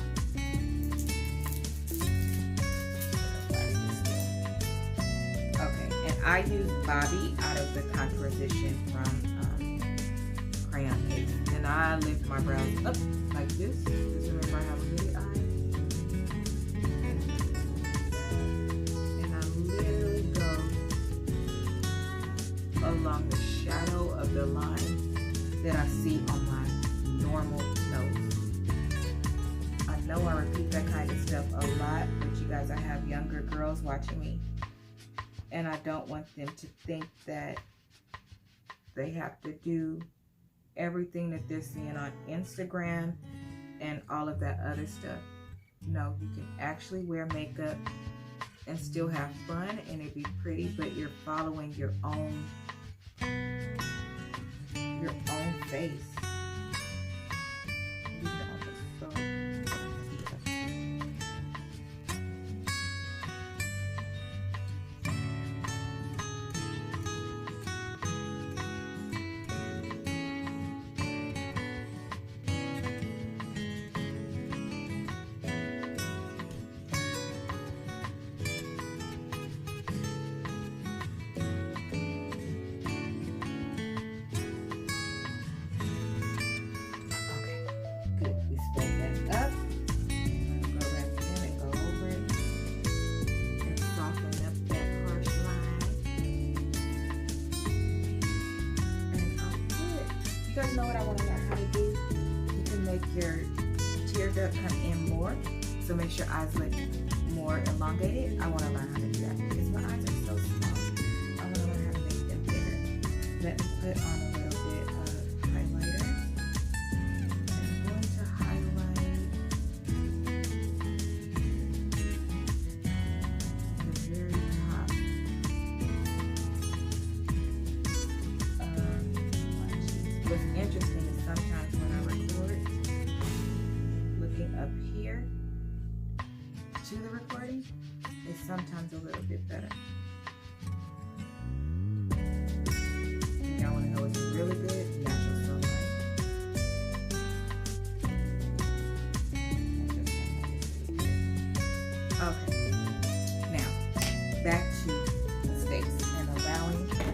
Okay, and I use Bobby out of the Composition from Crayon Case. And I lift my brows up like this. Just remember I have a really eye. Along the shadow of the line that I see on my normal nose. I know I repeat that kind of stuff a lot, but you guys, I have younger girls watching me, and I don't want them to think that they have to do everything that they're seeing on Instagram and all of that other stuff. No, you can actually wear makeup and still have fun and it be pretty, but you're following your own face. You guys know what I want to learn how to do? You can make your tear duct come in more. So make your eyes look more elongated. I want to learn how to do that because my eyes are so small. I want to learn how to make them bigger. Let me put on a little bit of highlighter. I'm going to highlight the very top. What's interesting is sometimes when I record, looking up here to the recording is sometimes a little bit better. Y'all want to know what's really good? Natural sunlight. Okay, now back to mistakes and allowing your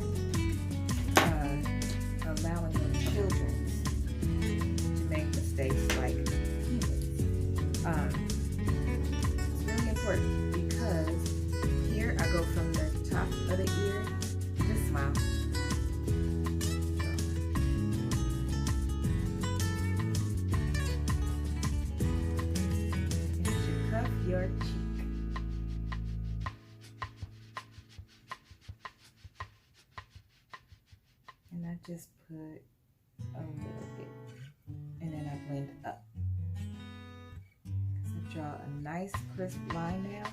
children to make mistakes like humans. It's really important because here I go from the top of the ear to smile. And you cuff your cheek. And I just put a little bit, and then I blend up. So draw a nice crisp line now,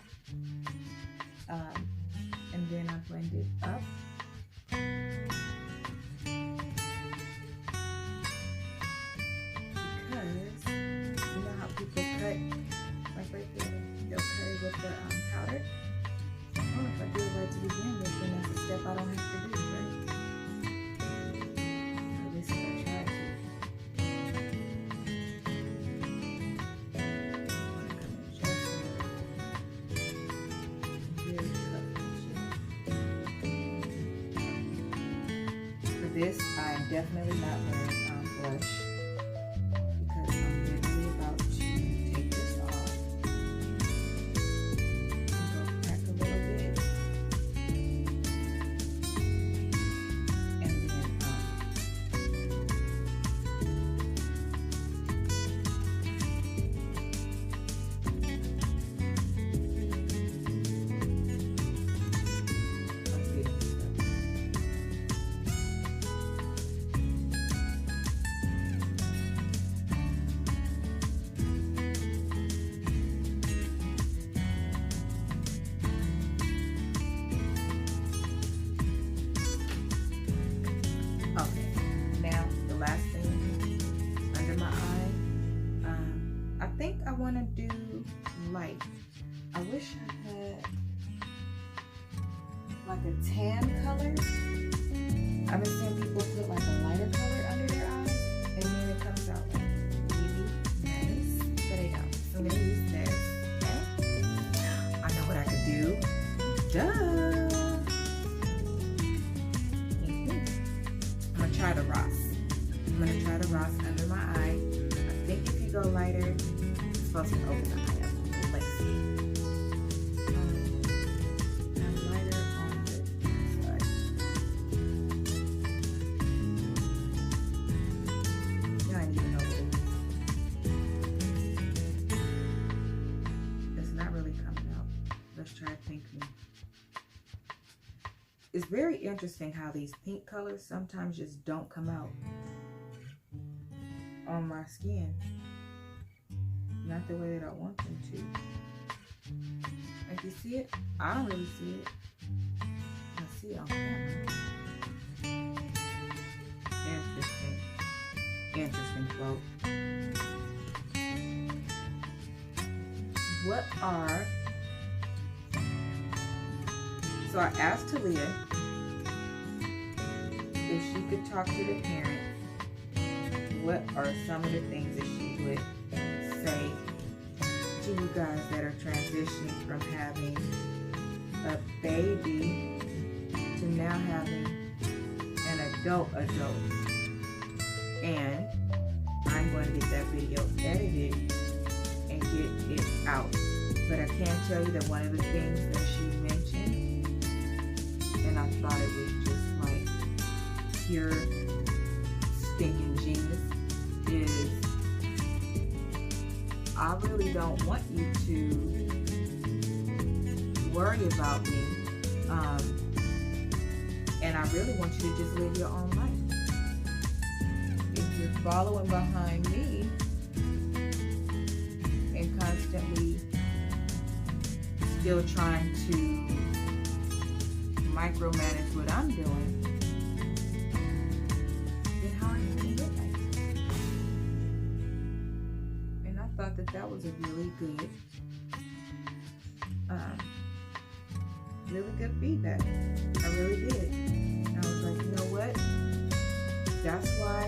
and then I blend it up. this, I'm definitely not wearing blush because I'm literally about to take this off. Go crack a little bit. And then I want to do light. I wish I had like a tan color. I've been seeing people put like a lighter color under their eyes, and then it comes out like really nice, but I don't. So I'm gonna use this. Okay? I know what I could do. Duh. I'm gonna try the Ross. I'm gonna try the Ross under my eye. I think if you go lighter, supposed to open the eye up. Let's see. I'm lighter on this side. Yeah, I need to know what it is. It's not really coming out. Let's try pink. It's very interesting how these pink colors sometimes just don't come out on my skin. Not the way that I want them to. Like, you see it? I don't really see it. I see it on camera. Interesting. Interesting quote. What are... So I asked Talia if she could talk to the parents. What are some of the things that she would say to you guys that are transitioning from having a baby to now having an adult. And I'm going to get that video edited and get it out. But I can tell you that one of the things that she mentioned, and I thought it was just like pure stinking genius, is I really don't want you to worry about me, and I really want you to just live your own life. If you're following behind me and constantly still trying to micromanage what I'm doing, then how are you going to live like that? And I thought that that was a really good feedback. I really did. And I was like, you know what? That's why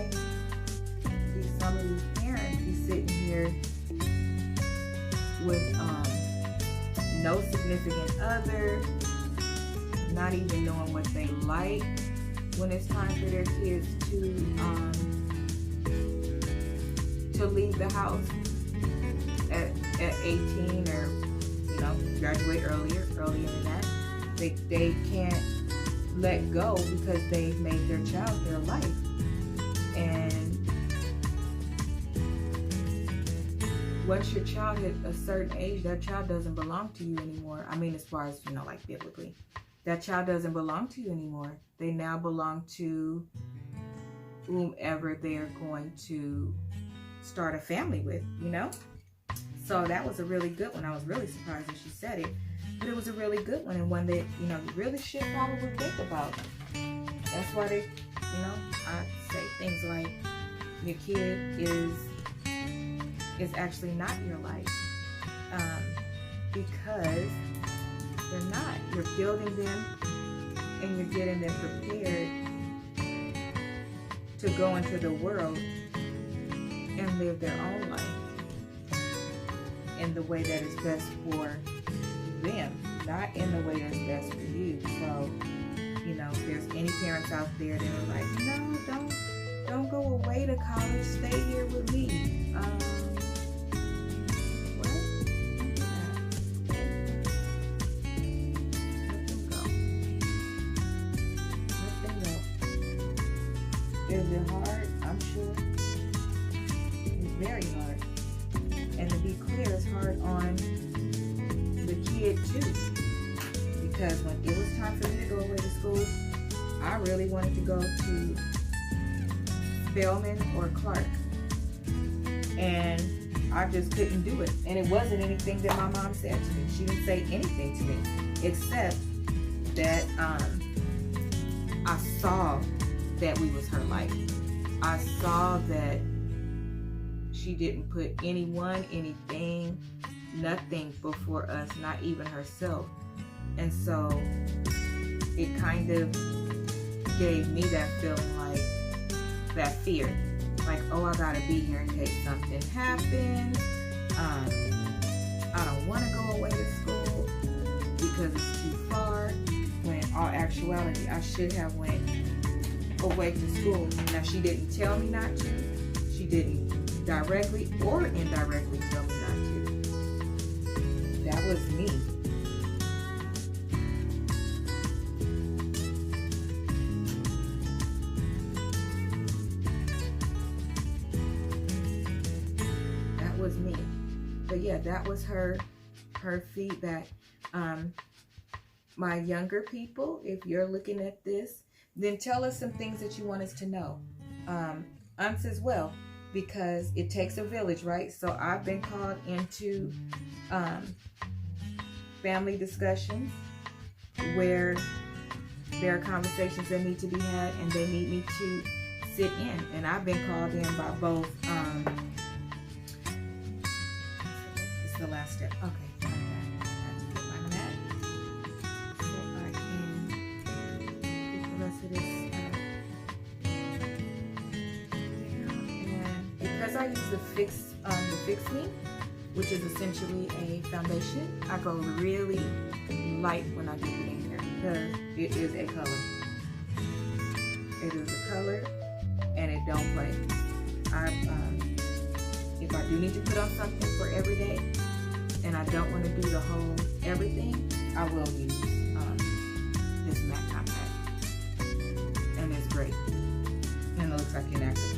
some of these parents be sitting here with no significant other, not even knowing what they like when it's time for their kids to leave the house at 18, or graduate earlier than that. They can't let go because they've made their child their life. And once your child hit a certain age, that child doesn't belong to you anymore. I mean, as far as, like biblically, that child doesn't belong to you anymore. They now belong to whomever they're going to start a family with, So that was a really good one. I was really surprised that she said it, but it was a really good one, and one that, you really should probably think about. That's why they, I say things like, your kid is actually not your life, because they're not. You're building them and you're getting them prepared to go into the world and live their own life in the way that is best for them, not in the way that's best for you. So, you know, if there's any parents out there that are like, no, don't go away to college, stay here with me. What? Don't do that. Let them go. Is it hard? I'm sure. It's very hard. And to be clear, it's hard on the kid too. Because when it was time for me to go away to school, I really wanted to go to Spelman or Clark. And I just couldn't do it. And it wasn't anything that my mom said to me. She didn't say anything to me, except that I saw that we was her life. I saw that she didn't put anyone, anything, nothing before us, not even herself. And so it kind of gave me that feeling, like that fear, like, oh, I gotta be here in case something happens. I don't want to go away to school because it's too far, when in all actuality I should have went away to school. Now, she didn't tell me not to. She didn't directly or indirectly tell me not to. That was me. Me. But yeah, that was her feedback. My younger people, if you're looking at this, then tell us some things that you want us to know. Us as well, because it takes a village, right? So I've been called into family discussions where there are conversations that need to be had and they need me to sit in. And I've been called in by both the last step. Okay. I have to get my mat so I can get the rest of this and because I use the Fix Me, which is essentially a foundation, I go really light when I get it in here because it is a color. It is a color and it don't play. If I do need to put on something for every day, and I don't want to do the whole everything, I will use this matte compact. And it's great. And it looks like an active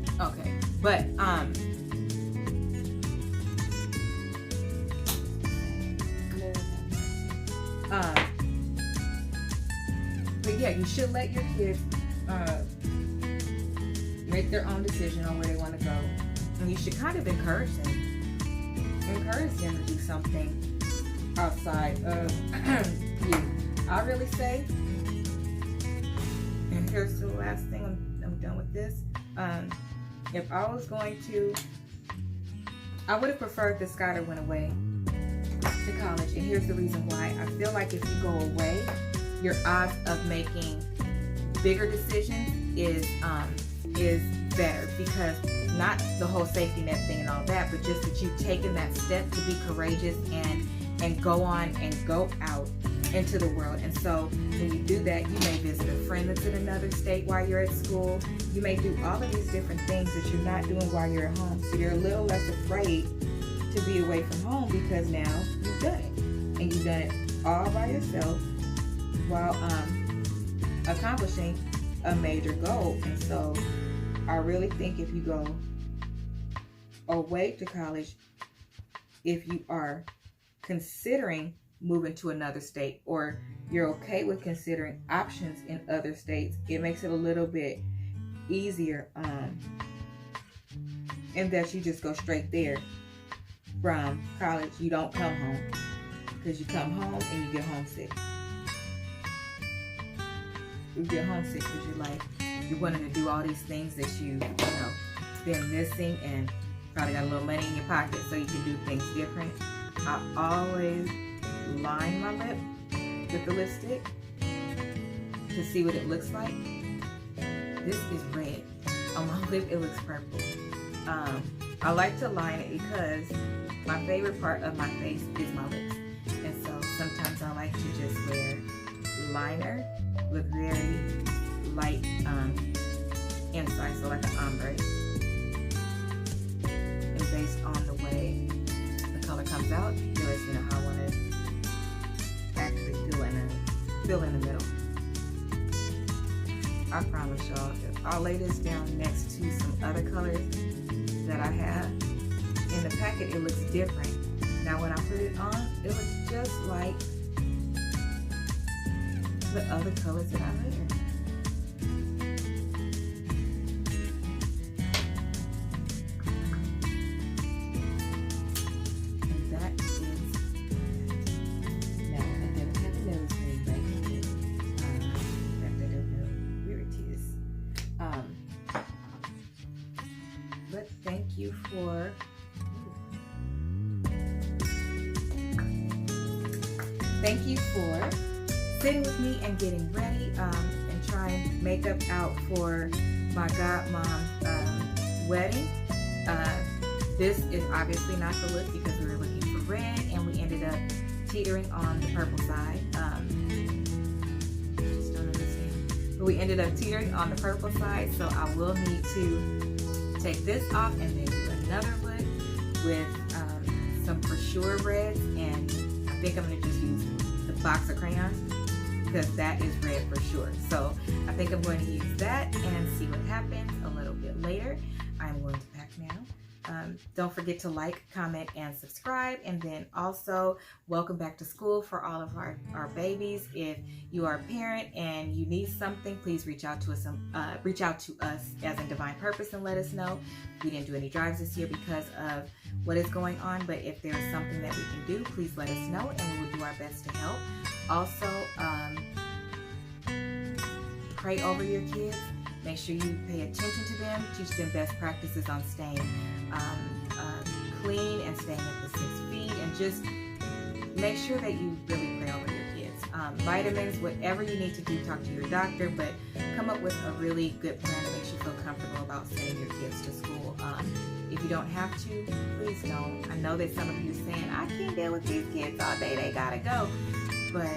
pen. Okay, but yeah, you should let your kids make their own decision on where they want to go. And you should kind of encourage them to do something outside of you. I really say, and here's the last thing, I'm done with this. If I was going to, I would have preferred that Skylar went away to college. And here's the reason why. I feel like if you go away, your odds of making bigger decisions is better, because not the whole safety net thing and all that, but just that you've taken that step to be courageous and go on and go out into the world. And so when you do that, you may visit a friend that's in another state while you're at school. You may do all of these different things that you're not doing while you're at home. So you're a little less afraid to be away from home because now you've done it. And you've done it all by yourself while accomplishing a major goal. And so I really think if you go away to college, if you are considering moving to another state, or you're okay with considering options in other states, it makes it a little bit easier in that you just go straight there from college. You don't come home, because you come home and you get homesick. You get homesick because you're like, you're wanting to do all these things that you know, been missing, and probably got a little money in your pocket so you can do things different. I always line my lip with the lipstick to see what it looks like. This is red. On my lip, it looks purple. I like to line it because my favorite part of my face is my lips. And so sometimes I like like to just wear liner with very light inside, so like an ombre. And based on the way the color comes out, you let me know how I want to actually fill in the middle. I promise y'all, I'll lay this down next to some other colors that I have. In the packet, it looks different. Now when I put it on, it looks just like the other colors that I layered. And that is now I don't have a nose ring right here. In fact, I don't know where it is. But thank you for sitting with me and getting ready and trying makeup out for my godmom's wedding. This is obviously not the look because we were looking for red and we ended up teetering on the purple side. Just don't understand. But we ended up teetering on the purple side, so I will need to take this off and then do another look with some for sure reds, and I think I'm going to just use the box of crayons because that is red for sure. So I think I'm going to use that and see what happens a little bit later. I'm going to pack now. Don't forget to like, comment, and subscribe. And then also, welcome back to school for all of our babies. If you are a parent and you need something, please reach out to us as in Divine Purpose and let us know. We didn't do any drives this year because of what is going on, but if there is something that we can do, please let us know and we will do our best to help. Also, pray over your kids. Make sure you pay attention to them, teach them best practices on staying clean and staying at the 6 feet, and just make sure that you really pray over your kids. Vitamins, whatever you need to do, talk to your doctor, but come up with a really good plan that makes you feel comfortable about sending your kids to school. If you don't have to, please don't. I know that some of you are saying, I can't deal with these kids all day, they gotta go. But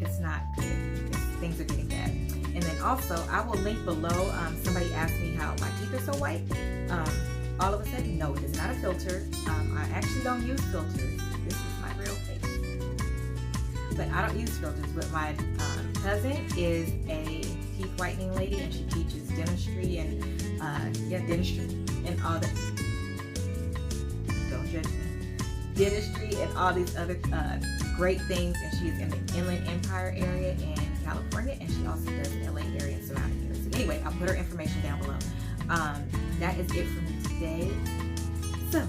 it's not good. Things are getting bad. And then also, I will link below, somebody asked me how my teeth are so white. All of a sudden, no, it is not a filter. I actually don't use filters. This is my real face. But I don't use filters, but my cousin is a teeth whitening lady, and she teaches dentistry and dentistry and all that. Don't judge me. Dentistry and all these other great things, and she is in the Inland Empire area in California, and she also does the LA area and surrounding areas. So anyway, I'll put her information down below. That is it for me today. So